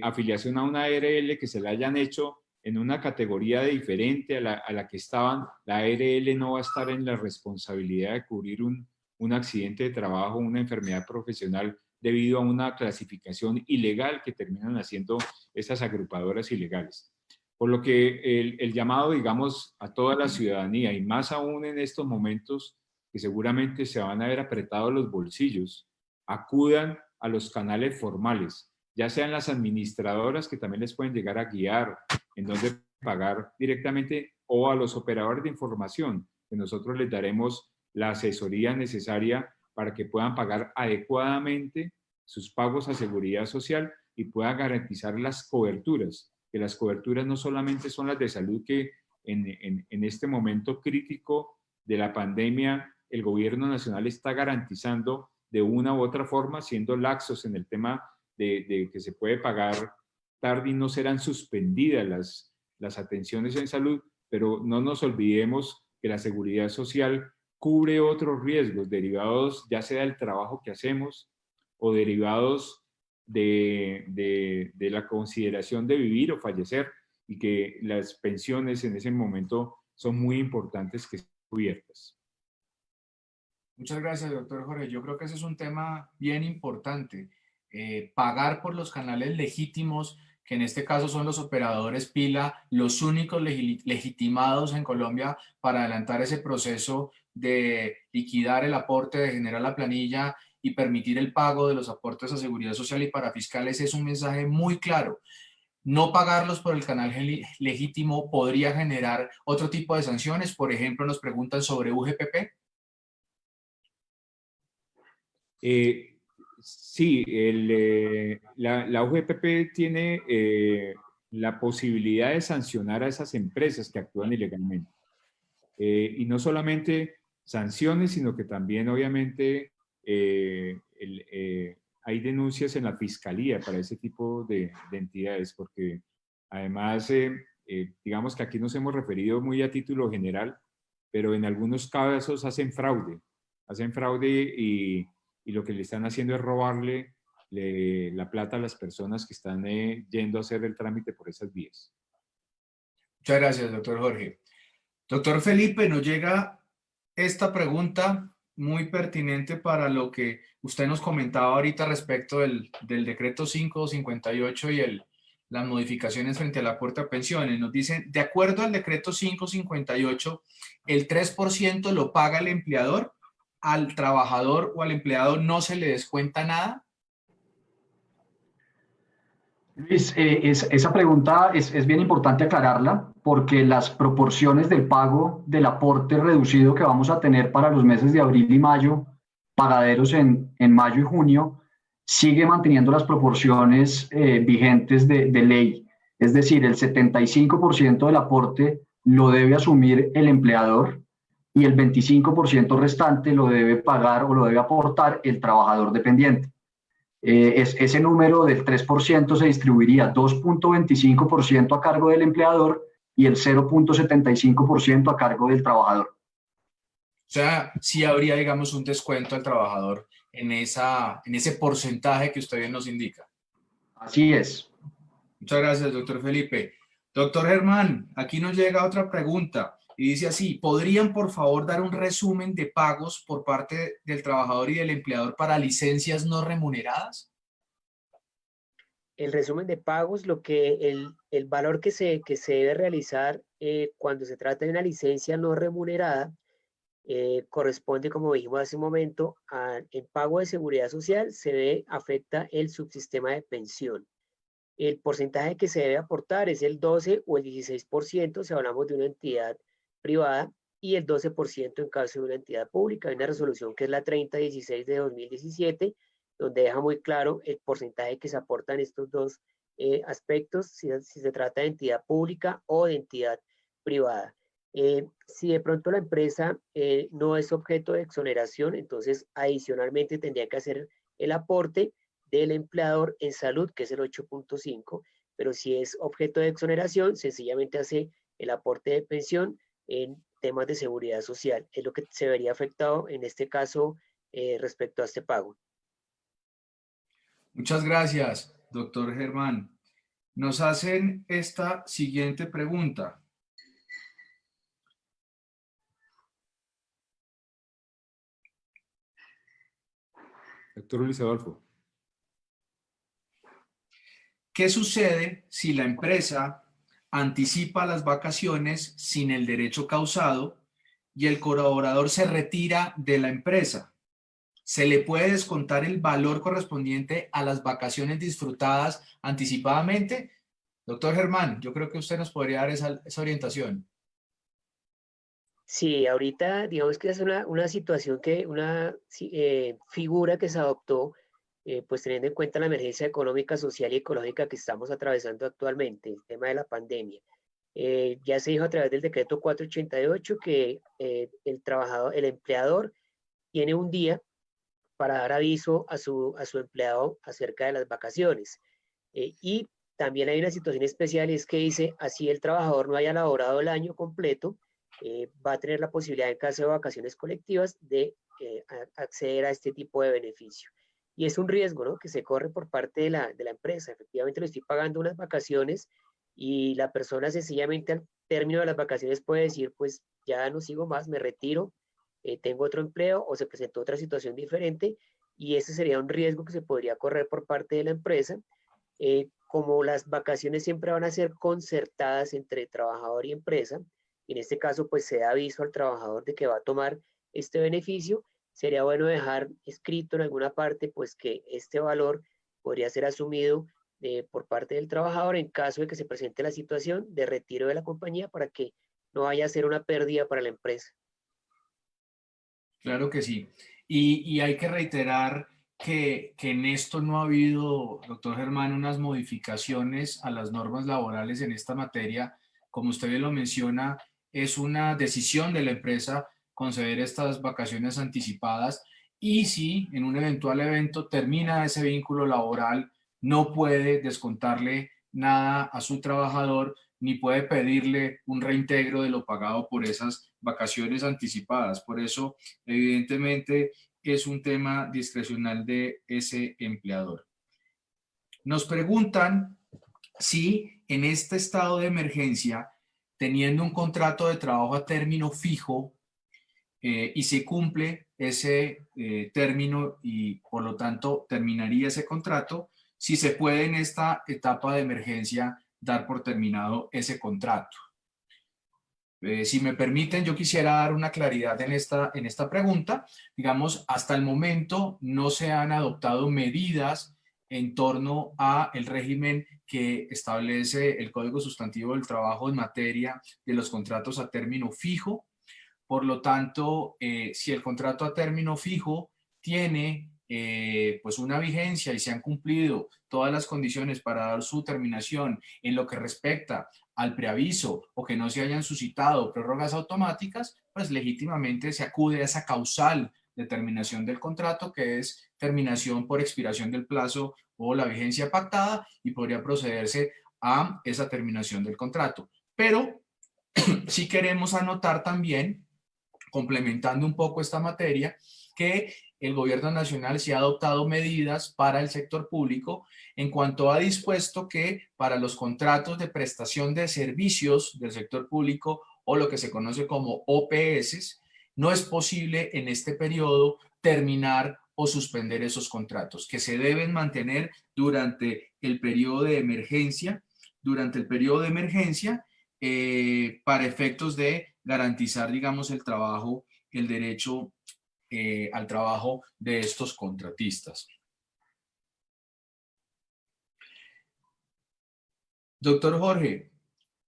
afiliación a una ARL que se la hayan hecho en una categoría diferente a la que estaban, la ARL no va a estar en la responsabilidad de cubrir un accidente de trabajo, una enfermedad profesional debido a una clasificación ilegal que terminan haciendo esas agrupadoras ilegales. Por lo que el llamado, digamos, a toda la ciudadanía, y más aún en estos momentos que seguramente se van a ver apretados los bolsillos, acudan a los canales formales, ya sean las administradoras que también les pueden llegar a guiar en dónde pagar directamente, o a los operadores de información, que nosotros les daremos la asesoría necesaria para que puedan pagar adecuadamente sus pagos a seguridad social y puedan garantizar las coberturas, que las coberturas no solamente son las de salud, que en este momento crítico de la pandemia el gobierno nacional está garantizando de una u otra forma, siendo laxos en el tema de que se puede pagar tarde y no serán suspendidas las atenciones en salud, pero no nos olvidemos que la seguridad social cubre otros riesgos derivados ya sea del trabajo que hacemos o derivados de la consideración de vivir o fallecer, y que las pensiones en ese momento son muy importantes que estén cubiertas. Muchas gracias, doctor Jorge. Yo creo que ese es un tema bien importante. Pagar por los canales legítimos, que en este caso son los operadores pila, los únicos legitimados en Colombia para adelantar ese proceso de liquidar el aporte, de generar la planilla y permitir el pago de los aportes a seguridad social y para fiscales, es un mensaje muy claro. no pagarlos por el canal legítimo podría generar otro tipo de sanciones. Por ejemplo, nos preguntan sobre UGPP. Sí, la UGPP tiene la posibilidad de sancionar a esas empresas que actúan ilegalmente. Y no solamente sanciones, sino que también obviamente hay denuncias en la fiscalía para ese tipo de entidades, porque además, digamos que aquí nos hemos referido muy a título general, pero en algunos casos hacen fraude y lo que le están haciendo es robarle la plata a las personas que están yendo a hacer el trámite por esas vías. Muchas gracias, doctor Jorge. Doctor Felipe, nos llega esta pregunta muy pertinente para lo que usted nos comentaba ahorita respecto del decreto 558 y las modificaciones frente al aporte a pensiones. Nos dicen, de acuerdo al decreto 558, el 3% lo paga el empleador, al trabajador o al empleado no se le descuenta nada. Luis, esa pregunta es bien importante aclararla porque las proporciones del pago del aporte reducido que vamos a tener para los meses de abril y mayo, pagaderos en mayo y junio, sigue manteniendo las proporciones vigentes de ley. Es decir, el 75% del aporte lo debe asumir el empleador y el 25% restante lo debe pagar o lo debe aportar el trabajador dependiente. Ese número del 3% se distribuiría 2.25% a cargo del empleador y el 0.75% a cargo del trabajador. O sea, sí habría, digamos, un descuento al trabajador en ese porcentaje que usted bien nos indica. Así es. Muchas gracias, doctor Felipe. Doctor Germán, aquí nos llega otra pregunta y dice así, ¿podrían por favor dar un resumen de pagos por parte del trabajador y del empleador para licencias no remuneradas? El resumen de pagos, el valor que se debe realizar cuando se trata de una licencia no remunerada, corresponde, como dijimos hace un momento, al pago de seguridad social, afecta el subsistema de pensión. El porcentaje que se debe aportar es el 12 o el 16% si hablamos de una entidad privada y el 12% en caso de una entidad pública. Hay una resolución que es la 3016 de 2017, donde deja muy claro el porcentaje que se aportan estos dos aspectos, si se trata de entidad pública o de entidad privada. Si de pronto la empresa no es objeto de exoneración, entonces adicionalmente tendría que hacer el aporte del empleador en salud, que es el 8.5, pero si es objeto de exoneración, sencillamente hace el aporte de pensión en temas de seguridad social. Es lo que se vería afectado en este caso respecto a este pago. Muchas gracias, doctor Germán. Nos hacen esta siguiente pregunta. Doctor Luis Adolfo. ¿Qué sucede si la empresa anticipa las vacaciones sin el derecho causado y el colaborador se retira de la empresa? ¿Se le puede descontar el valor correspondiente a las vacaciones disfrutadas anticipadamente? Doctor Germán, yo creo que usted nos podría dar esa orientación. Sí, ahorita digamos que es una situación una figura que se adoptó, pues teniendo en cuenta la emergencia económica, social y ecológica que estamos atravesando actualmente, el tema de la pandemia. Ya se dijo a través del decreto 488 que el empleador tiene un día para dar aviso a su empleado acerca de las vacaciones. Y también hay una situación especial, y es que dice, así el trabajador no haya laborado el año completo, va a tener la posibilidad en caso de vacaciones colectivas de acceder a este tipo de beneficio. Y es un riesgo, ¿no?, que se corre por parte de la empresa. Efectivamente le estoy pagando unas vacaciones y la persona sencillamente al término de las vacaciones puede decir, pues ya no sigo más, me retiro, tengo otro empleo o se presentó otra situación diferente, y ese sería un riesgo que se podría correr por parte de la empresa. Como las vacaciones siempre van a ser concertadas entre trabajador y empresa, en este caso pues se da aviso al trabajador de que va a tomar este beneficio, sería bueno dejar escrito en alguna parte pues que este valor podría ser asumido por parte del trabajador en caso de que se presente la situación de retiro de la compañía para que no vaya a ser una pérdida para la empresa. Claro que sí. Y hay que reiterar que en esto no ha habido, doctor Germán, unas modificaciones a las normas laborales en esta materia. Como usted bien lo menciona, es una decisión de la empresa conceder estas vacaciones anticipadas y si en un eventual evento termina ese vínculo laboral, no puede descontarle nada a su trabajador ni puede pedirle un reintegro de lo pagado por esas vacaciones anticipadas. Por eso, evidentemente, es un tema discrecional de ese empleador. Nos preguntan si en este estado de emergencia, teniendo un contrato de trabajo a término fijo y se cumple ese término y por lo tanto terminaría ese contrato, si se puede en esta etapa de emergencia dar por terminado ese contrato. Si me permiten, yo quisiera dar una claridad en esta pregunta. Digamos, hasta el momento no se han adoptado medidas en torno a el régimen que establece el Código Sustantivo del Trabajo en materia de los contratos a término fijo. Por lo tanto, si el contrato a término fijo tiene pues una vigencia y se han cumplido todas las condiciones para dar su terminación en lo que respecta al preaviso o que no se hayan suscitado prórrogas automáticas, pues legítimamente se acude a esa causal de terminación del contrato, que es terminación por expiración del plazo o la vigencia pactada, y podría procederse a esa terminación del contrato. Pero sí queremos anotar también, complementando un poco esta materia, que el gobierno nacional sí ha adoptado medidas para el sector público en cuanto ha dispuesto que para los contratos de prestación de servicios del sector público o lo que se conoce como OPS, no es posible en este periodo terminar o suspender esos contratos, que se deben mantener durante el periodo de emergencia, para efectos de garantizar, digamos, el trabajo, el derecho al trabajo de estos contratistas. Doctor Jorge,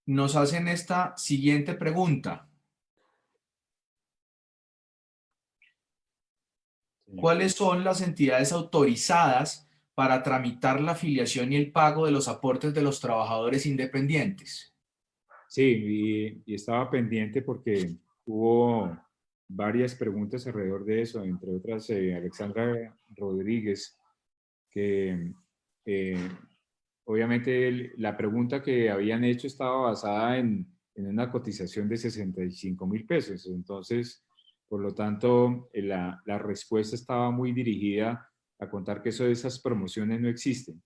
nos hacen esta siguiente pregunta. ¿Cuáles son las entidades autorizadas para tramitar la afiliación y el pago de los aportes de los trabajadores independientes? Sí, y estaba pendiente porque hubo varias preguntas alrededor de eso, entre otras Alexandra Rodríguez, que obviamente la pregunta que habían hecho estaba basada en una cotización de 65,000 pesos. Entonces, por lo tanto, la respuesta estaba muy dirigida a contar que esas promociones no existen.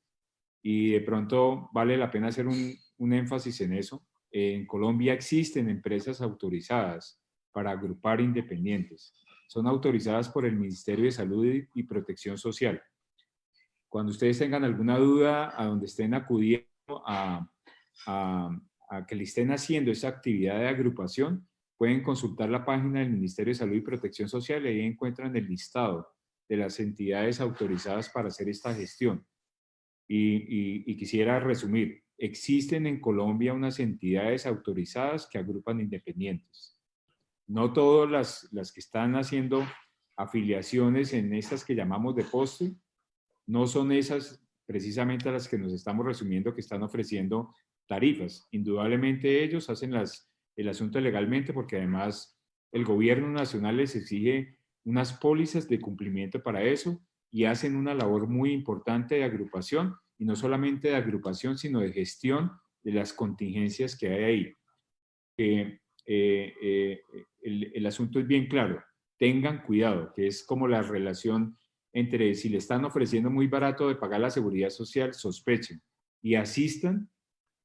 Y de pronto vale la pena hacer un énfasis en eso. En Colombia existen empresas autorizadas para agrupar independientes. Son autorizadas por el Ministerio de Salud y Protección Social. Cuando ustedes tengan alguna duda a donde estén acudiendo a que le estén haciendo esa actividad de agrupación, pueden consultar la página del Ministerio de Salud y Protección Social y ahí encuentran el listado de las entidades autorizadas para hacer esta gestión. Y quisiera resumir, existen en Colombia unas entidades autorizadas que agrupan independientes. No todas las que están haciendo afiliaciones en estas que llamamos de poste, no son esas precisamente a las que nos estamos resumiendo que están ofreciendo tarifas. Indudablemente ellos hacen el asunto legalmente porque además el gobierno nacional les exige unas pólizas de cumplimiento para eso y hacen una labor muy importante de agrupación, y no solamente de agrupación, sino de gestión de las contingencias que hay ahí. El asunto es bien claro, tengan cuidado, que es como la relación entre si le están ofreciendo muy barato de pagar la seguridad social, sospechen y asistan.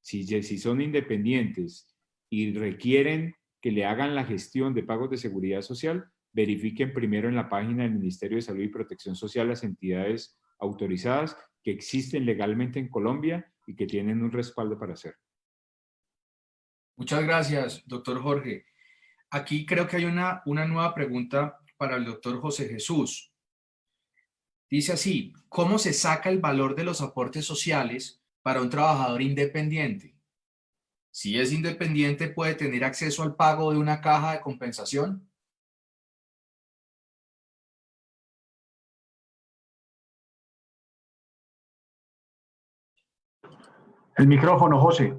Si son independientes y requieren que le hagan la gestión de pagos de seguridad social, verifiquen primero en la página del Ministerio de Salud y Protección Social las entidades autorizadas que existen legalmente en Colombia y que tienen un respaldo para hacer. Muchas gracias, doctor Jorge. Aquí creo que hay una nueva pregunta para el doctor José Jesús. Dice así: ¿cómo se saca el valor de los aportes sociales para un trabajador independiente? Si es independiente, ¿puede tener acceso al pago de una caja de compensación? El micrófono, José.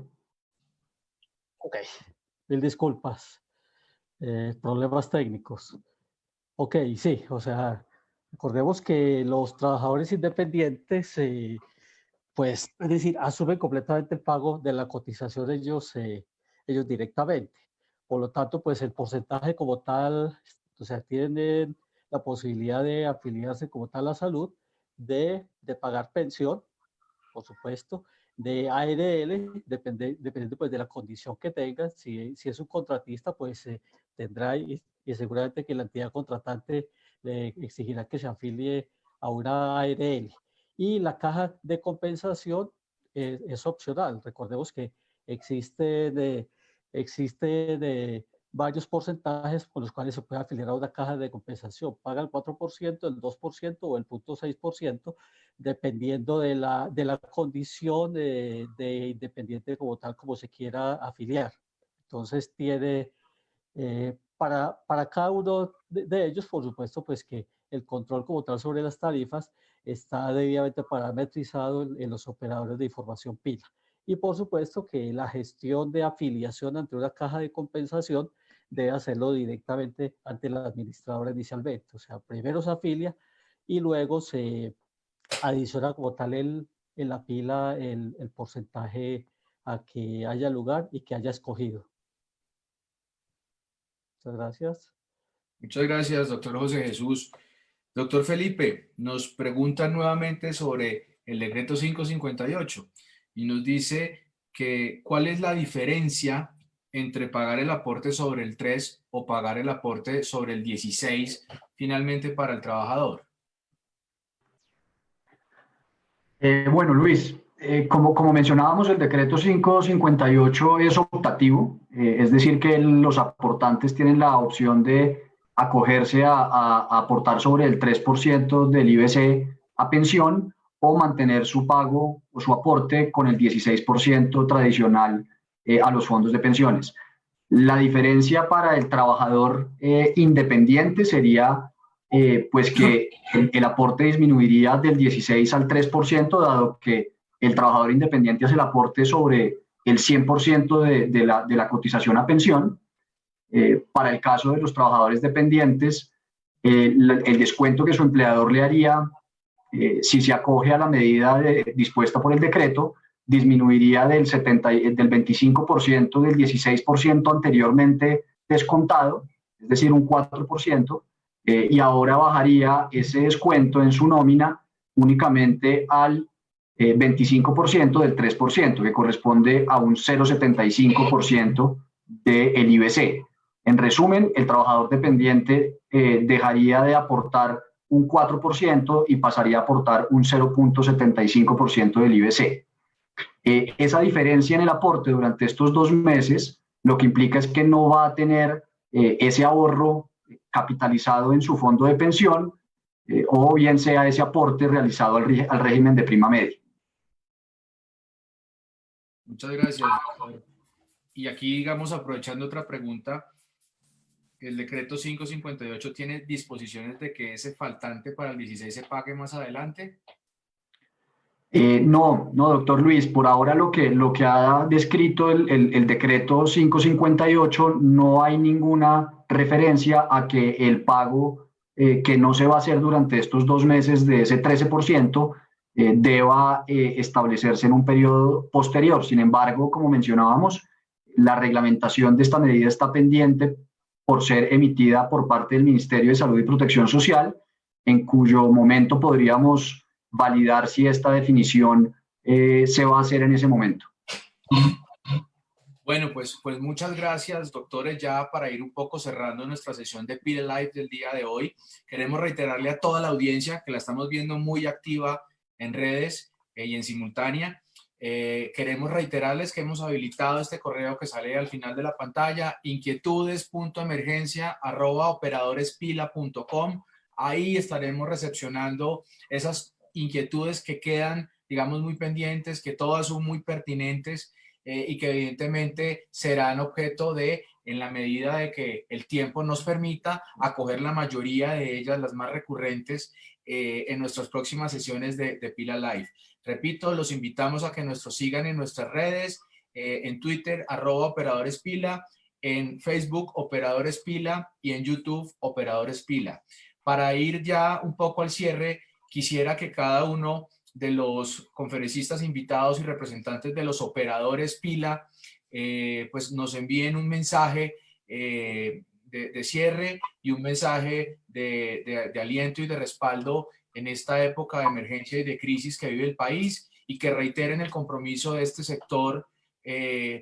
Ok, mil disculpas. Problemas técnicos. Ok, sí, o sea, recordemos que los trabajadores independientes, pues, es decir, asumen completamente el pago de la cotización ellos directamente. Por lo tanto, pues el porcentaje como tal, o sea, tienen la posibilidad de afiliarse como tal a salud, de pagar pensión, por supuesto, de ARL, dependiendo pues de la condición que tengan. Si es un contratista, pues tendrá y seguramente que la entidad contratante le exigirá que se afilie a una ARL. Y la caja de compensación es opcional. Recordemos que existe de varios porcentajes con los cuales se puede afiliar a una caja de compensación. Paga el 4%, el 2% o el 0.6%, dependiendo de la condición de independiente como tal, como se quiera afiliar. Entonces tiene, para cada uno de ellos, por supuesto, pues que el control como tal sobre las tarifas está debidamente parametrizado en los operadores de información PILA. Y por supuesto que la gestión de afiliación ante una caja de compensación debe hacerlo directamente ante la administradora inicialmente. O sea, primero se afilia y luego se adiciona como tal en la pila el porcentaje a que haya lugar y que haya escogido. Muchas gracias. Muchas gracias, doctor José Jesús. Doctor Felipe, nos pregunta nuevamente sobre el decreto 558 y nos dice que cuál es la diferencia entre pagar el aporte sobre el 3 o pagar el aporte sobre el 16 finalmente para el trabajador. Bueno, Luis, como mencionábamos, el decreto 558 es optativo, es decir, que los aportantes tienen la opción de acogerse a aportar sobre el 3% del IBC a pensión o mantener su pago o su aporte con el 16% tradicional a los fondos de pensiones. La diferencia para el trabajador independiente sería pues que el aporte disminuiría del 16 al 3%, dado que el trabajador independiente hace el aporte sobre el 100% de la cotización a pensión. Para el caso de los trabajadores dependientes, el descuento que su empleador le haría si se acoge a la medida dispuesta por el decreto, disminuiría del 25% del 16% anteriormente descontado, es decir, un 4%, y ahora bajaría ese descuento en su nómina únicamente al 25% del 3%, que corresponde a un 0,75% del IBC. En resumen, el trabajador dependiente dejaría de aportar un 4% y pasaría a aportar un 0,75% del IBC. Esa diferencia en el aporte durante estos 2 meses lo que implica es que no va a tener ese ahorro capitalizado en su fondo de pensión o bien sea ese aporte realizado al régimen de prima media. Muchas gracias. Y aquí, digamos, aprovechando otra pregunta, el decreto 558 tiene disposiciones de que ese faltante para el 16 se pague más adelante. No, doctor Luis, por ahora lo que ha descrito el decreto 558 no hay ninguna referencia a que el pago que no se va a hacer durante estos 2 meses de ese 13% deba establecerse en un periodo posterior. Sin embargo, como mencionábamos, la reglamentación de esta medida está pendiente por ser emitida por parte del Ministerio de Salud y Protección Social, en cuyo momento podríamos validar si esta definición se va a hacer en ese momento. Bueno, pues muchas gracias, doctores. Ya para ir un poco cerrando nuestra sesión de PILA Live del día de hoy, queremos reiterarle a toda la audiencia que la estamos viendo muy activa en redes y en simultánea. Queremos reiterarles que hemos habilitado este correo que sale al final de la pantalla, inquietudes.emergencia@operadoresPila.com. Ahí estaremos recepcionando esas inquietudes que quedan digamos, muy pendientes, que todas son muy pertinentes y que evidentemente serán objeto de, en la medida de que el tiempo nos permita, acoger la mayoría de ellas, las más recurrentes, en nuestras próximas sesiones de Pila Live. Repito, los invitamos a que nos sigan en nuestras redes, en Twitter, @operadorespila, en Facebook, Operadores Pila, y en YouTube, Operadores Pila. Para ir ya un poco al cierre, quisiera que cada uno de los conferencistas invitados y representantes de los operadores Pila, pues nos envíen un mensaje de cierre y un mensaje de aliento y de respaldo en esta época de emergencia y de crisis que vive el país, y que reiteren el compromiso de este sector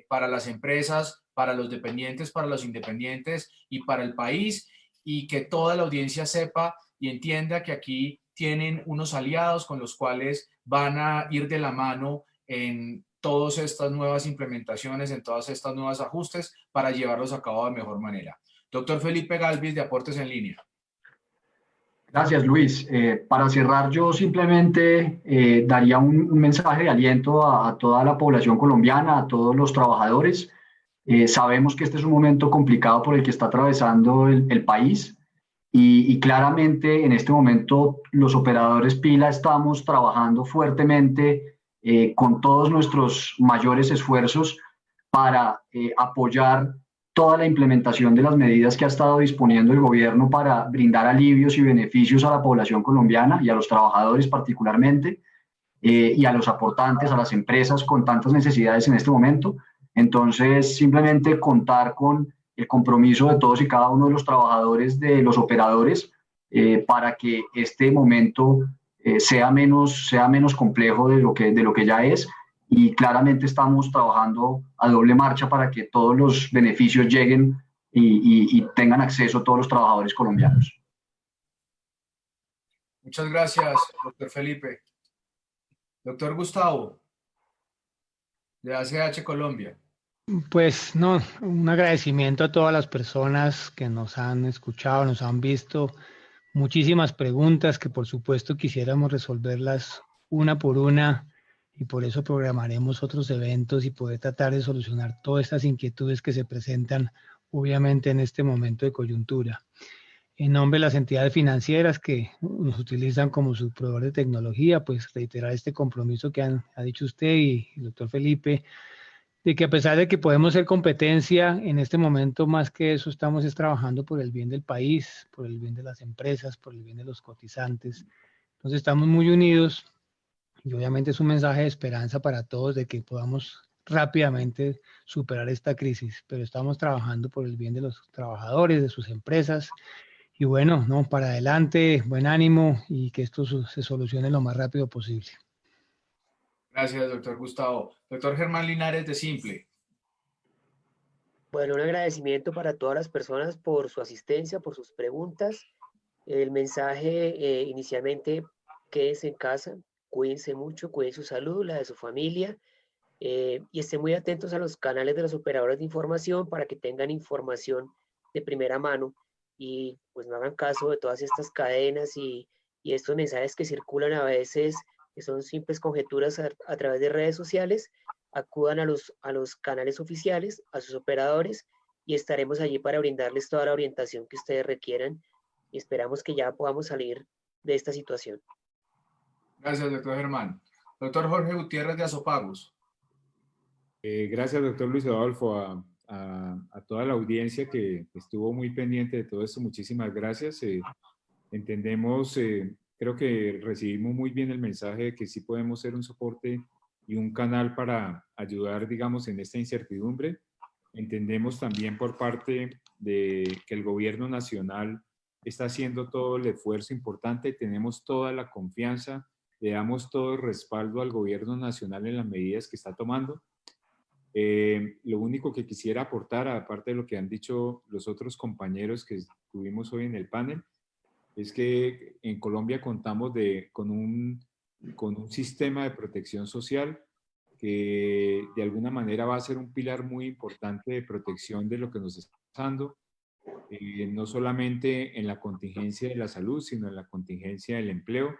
para las empresas, para los dependientes, para los independientes y para el país, y que toda la audiencia sepa y entienda que aquí tienen unos aliados con los cuales van a ir de la mano en todas estas nuevas implementaciones, en todas estas nuevos ajustes, para llevarlos a cabo de mejor manera. Doctor Felipe Galvis, de Aportes en Línea. Gracias, Luis. Para cerrar, yo simplemente daría un mensaje de aliento a toda la población colombiana, a todos los trabajadores. Sabemos que este es un momento complicado por el que está atravesando el país, y claramente en este momento los operadores Pila estamos trabajando fuertemente con todos nuestros mayores esfuerzos para apoyar toda la implementación de las medidas que ha estado disponiendo el gobierno para brindar alivios y beneficios a la población colombiana y a los trabajadores particularmente, y a los aportantes, a las empresas con tantas necesidades en este momento. Entonces, simplemente contar con el compromiso de todos y cada uno de los trabajadores, de los operadores, para que este momento sea menos complejo de lo que ya es. Y claramente estamos trabajando a doble marcha para que todos los beneficios lleguen y tengan acceso todos los trabajadores colombianos. Muchas gracias, doctor Felipe. Doctor Gustavo, de ACH Colombia. Pues no, un agradecimiento a todas las personas que nos han escuchado, nos han visto. Muchísimas preguntas que por supuesto quisiéramos resolverlas una por una, y por eso programaremos otros eventos y poder tratar de solucionar todas estas inquietudes que se presentan obviamente en este momento de coyuntura. En nombre de las entidades financieras que nos utilizan como su proveedor de tecnología, pues reiterar este compromiso que ha dicho usted y el doctor Felipe, de que a pesar de que podemos ser competencia, en este momento más que eso estamos trabajando por el bien del país, por el bien de las empresas, por el bien de los cotizantes. Entonces estamos muy unidos, y obviamente es un mensaje de esperanza para todos de que podamos rápidamente superar esta crisis, pero estamos trabajando por el bien de los trabajadores, de sus empresas, y bueno, no, para adelante, buen ánimo y que esto se solucione lo más rápido posible. Gracias, doctor Gustavo. Doctor Germán Linares, de Simple. Bueno, un agradecimiento para todas las personas por su asistencia, por sus preguntas. El mensaje inicialmente, quédense en casa, cuídense mucho, cuiden su salud, la de su familia, y estén muy atentos a los canales de los operadores de información para que tengan información de primera mano y pues no hagan caso de todas estas cadenas y estos mensajes que circulan a veces, que son simples conjeturas a través de redes sociales. Acudan a los canales oficiales, a sus operadores, y estaremos allí para brindarles toda la orientación que ustedes requieran, y esperamos que ya podamos salir de esta situación. Gracias, doctor Germán. Doctor Jorge Gutiérrez, de Azopagos. Gracias, doctor Luis Adolfo, a toda la audiencia que estuvo muy pendiente de todo esto. Muchísimas gracias. Entendemos, creo que recibimos muy bien el mensaje de que sí podemos ser un soporte y un canal para ayudar, digamos, en esta incertidumbre. Entendemos también por parte de que el gobierno nacional está haciendo todo el esfuerzo importante. Tenemos toda la confianza, le damos todo el respaldo al gobierno nacional en las medidas que está tomando. Lo único que quisiera aportar, aparte de lo que han dicho los otros compañeros que tuvimos hoy en el panel, es que en Colombia contamos con un sistema de protección social que de alguna manera va a ser un pilar muy importante de protección de lo que nos está pasando, no solamente en la contingencia de la salud, sino en la contingencia del empleo.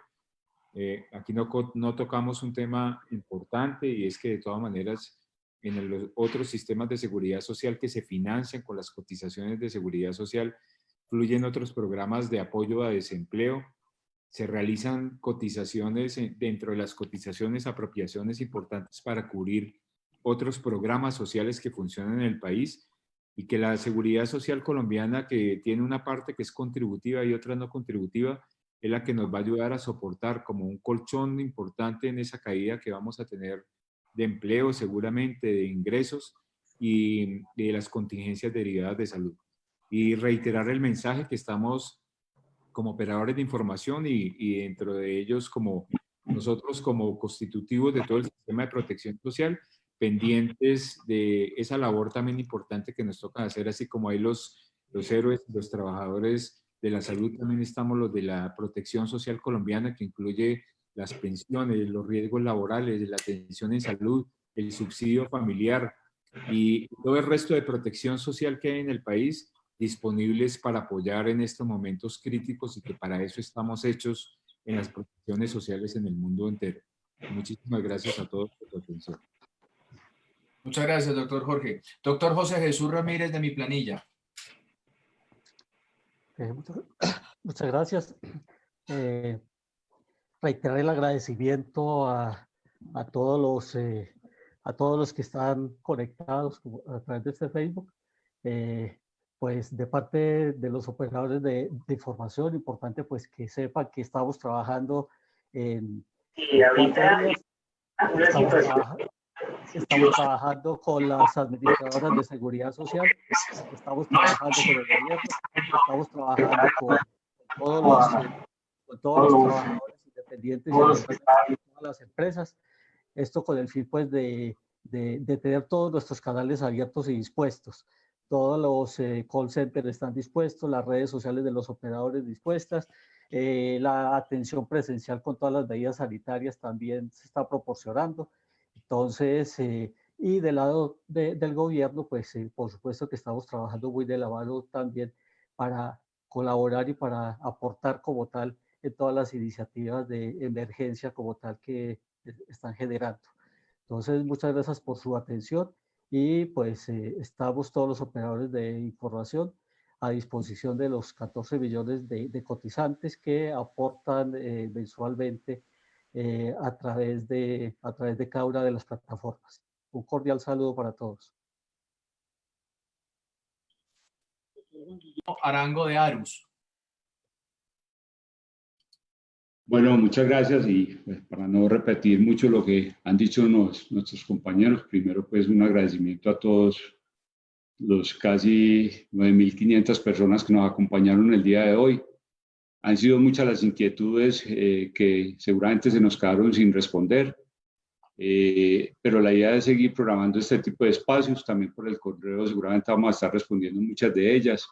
Aquí no tocamos un tema importante, y es que de todas maneras en los otros sistemas de seguridad social que se financian con las cotizaciones de seguridad social, fluyen otros programas de apoyo a desempleo, se realizan cotizaciones, dentro de las cotizaciones, apropiaciones importantes para cubrir otros programas sociales que funcionan en el país, y que la seguridad social colombiana, que tiene una parte que es contributiva y otra no contributiva, es la que nos va a ayudar a soportar como un colchón importante en esa caída que vamos a tener de empleo, seguramente, de ingresos y de las contingencias derivadas de salud. Y reiterar el mensaje que estamos como operadores de información y dentro de ellos como nosotros como constitutivos de todo el sistema de protección social, pendientes de esa labor también importante que nos toca hacer, así como hay los héroes, los trabajadores de la salud, también estamos los de la protección social colombiana, que incluye las pensiones, los riesgos laborales, la atención en salud, el subsidio familiar y todo el resto de protección social que hay en el país, disponibles para apoyar en estos momentos críticos, y que para eso estamos hechos en las protecciones sociales en el mundo entero. Muchísimas gracias a todos por su atención. Muchas gracias, doctor Jorge. Doctor José Jesús Ramírez, de Mi Planilla. Muchas gracias. Reiterar el agradecimiento a todos los que están conectados a través de este Facebook. Pues de parte de los operadores de información, importante pues que sepan que estamos trabajando en 4 días. Estamos trabajando con las administradoras de seguridad social, estamos trabajando con el gobierno, estamos trabajando con todos los trabajadores independientes y todas las empresas. Esto con el fin pues de tener todos nuestros canales abiertos y dispuestos. Todos los call centers están dispuestos, las redes sociales de los operadores dispuestas, la atención presencial con todas las medidas sanitarias también se está proporcionando. Entonces, y del lado del gobierno, pues por supuesto que estamos trabajando muy de la mano también para colaborar y para aportar como tal en todas las iniciativas de emergencia como tal que están generando. Entonces, muchas gracias por su atención, y pues estamos todos los operadores de información a disposición de los 14 millones de cotizantes que aportan mensualmente a través de cada una de las plataformas. Un cordial saludo para todos. Arango de Arus. Bueno, muchas gracias, y pues, para no repetir mucho lo que han dicho nuestros compañeros, primero pues un agradecimiento a todos los casi 9.500 personas que nos acompañaron el día de hoy. Han sido muchas las inquietudes que seguramente se nos quedaron sin responder, pero la idea es seguir programando este tipo de espacios. También por el correo seguramente vamos a estar respondiendo muchas de ellas.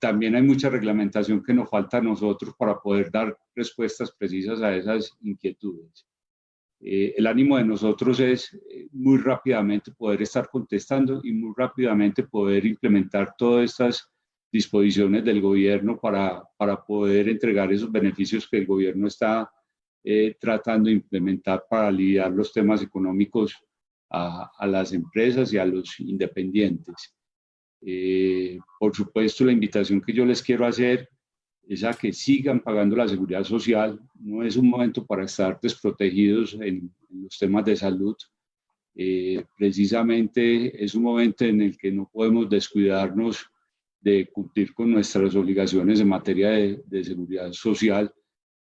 También hay mucha reglamentación que nos falta a nosotros para poder dar respuestas precisas a esas inquietudes. El ánimo de nosotros es muy rápidamente poder estar contestando y muy rápidamente poder implementar todas estas disposiciones del gobierno para poder entregar esos beneficios que el gobierno está tratando de implementar para aliviar los temas económicos a las empresas y a los independientes. Por supuesto, la invitación que yo les quiero hacer es a que sigan pagando la seguridad social. No es un momento para estar desprotegidos en los temas de salud. Precisamente es un momento en el que no podemos descuidarnos de cumplir con nuestras obligaciones en materia de seguridad social,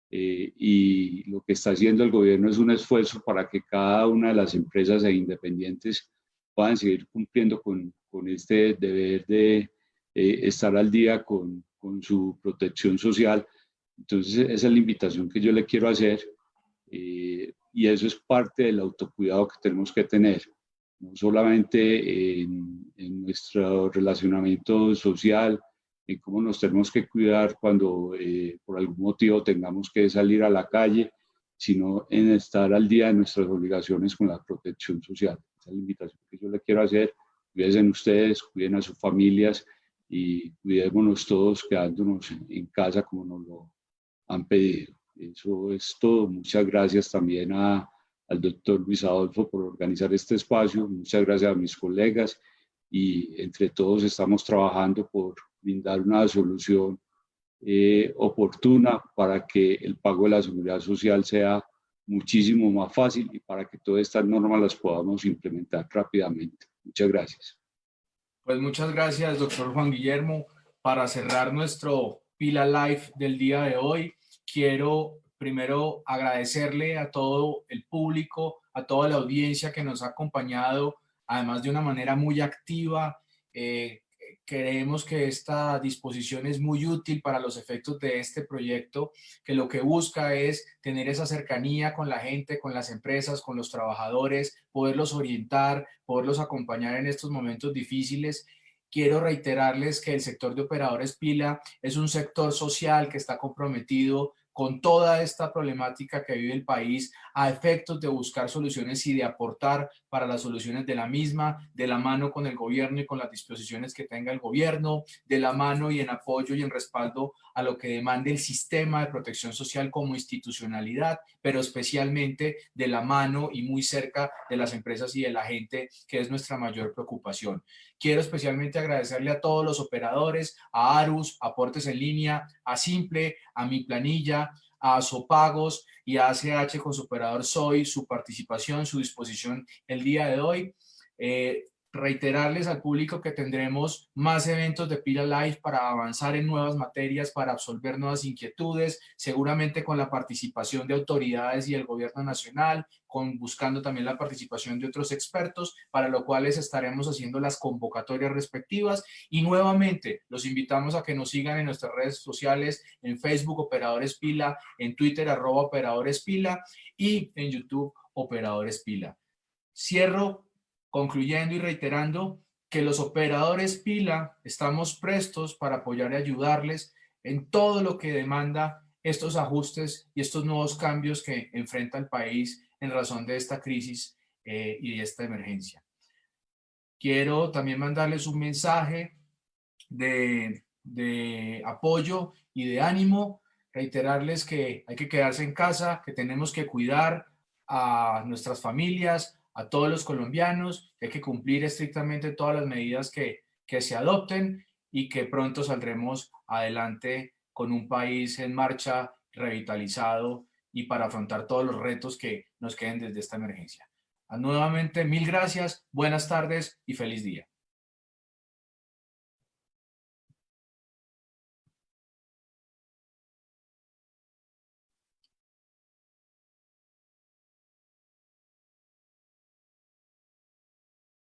y lo que está haciendo el gobierno es un esfuerzo para que cada una de las empresas e independientes puedan seguir cumpliendo con este deber de estar al día con su protección social. Entonces esa es la invitación que yo le quiero hacer, y eso es parte del autocuidado que tenemos que tener, no solamente en nuestro relacionamiento social, en cómo nos tenemos que cuidar cuando por algún motivo tengamos que salir a la calle, sino en estar al día de nuestras obligaciones con la protección social. Esa es la invitación que yo le quiero hacer. Cuídense ustedes, cuiden a sus familias y cuidémonos todos quedándonos en casa como nos lo han pedido. Eso es todo. Muchas gracias también al doctor Luis Adolfo por organizar este espacio. Muchas gracias a mis colegas y entre todos estamos trabajando por brindar una solución oportuna para que el pago de la seguridad social sea muchísimo más fácil y para que todas estas normas las podamos implementar rápidamente. Muchas gracias. Pues muchas gracias, doctor Juan Guillermo. Para cerrar nuestro Pila Live del día de hoy, quiero primero agradecerle a todo el público, a toda la audiencia que nos ha acompañado, además de una manera muy activa. Creemos que esta disposición es muy útil para los efectos de este proyecto, que lo que busca es tener esa cercanía con la gente, con las empresas, con los trabajadores, poderlos orientar, poderlos acompañar en estos momentos difíciles. Quiero reiterarles que el sector de operadores pila es un sector social que está comprometido con toda esta problemática que vive el país a efectos de buscar soluciones y de aportar para las soluciones de la misma, de la mano con el gobierno y con las disposiciones que tenga el gobierno, de la mano y en apoyo y en respaldo a lo que demande el sistema de protección social como institucionalidad, pero especialmente de la mano y muy cerca de las empresas y de la gente, que es nuestra mayor preocupación. Quiero especialmente agradecerle a todos los operadores, a Arus, a Aportes en Línea, a Simple, a Mi Planilla, a Sopagos y a ACH con su operador Soy, su participación, su disposición el día de hoy. Reiterarles al público que tendremos más eventos de Pila Live para avanzar en nuevas materias, para absolver nuevas inquietudes, seguramente con la participación de autoridades y el gobierno nacional, buscando también la participación de otros expertos, para lo cual les estaremos haciendo las convocatorias respectivas. Y nuevamente los invitamos a que nos sigan en nuestras redes sociales, en Facebook Operadores Pila, en Twitter @Operadores Pila y en YouTube Operadores Pila. Cierro concluyendo y reiterando que los operadores pila estamos prestos para apoyar y ayudarles en todo lo que demanda estos ajustes y estos nuevos cambios que enfrenta el país en razón de esta crisis y de esta emergencia. Quiero también mandarles un mensaje de apoyo y de ánimo, reiterarles que hay que quedarse en casa, que tenemos que cuidar a nuestras familias, a todos los colombianos, hay que cumplir estrictamente todas las medidas que se adopten y que pronto saldremos adelante con un país en marcha, revitalizado y para afrontar todos los retos que nos queden desde esta emergencia. Nuevamente, mil gracias, buenas tardes y feliz día.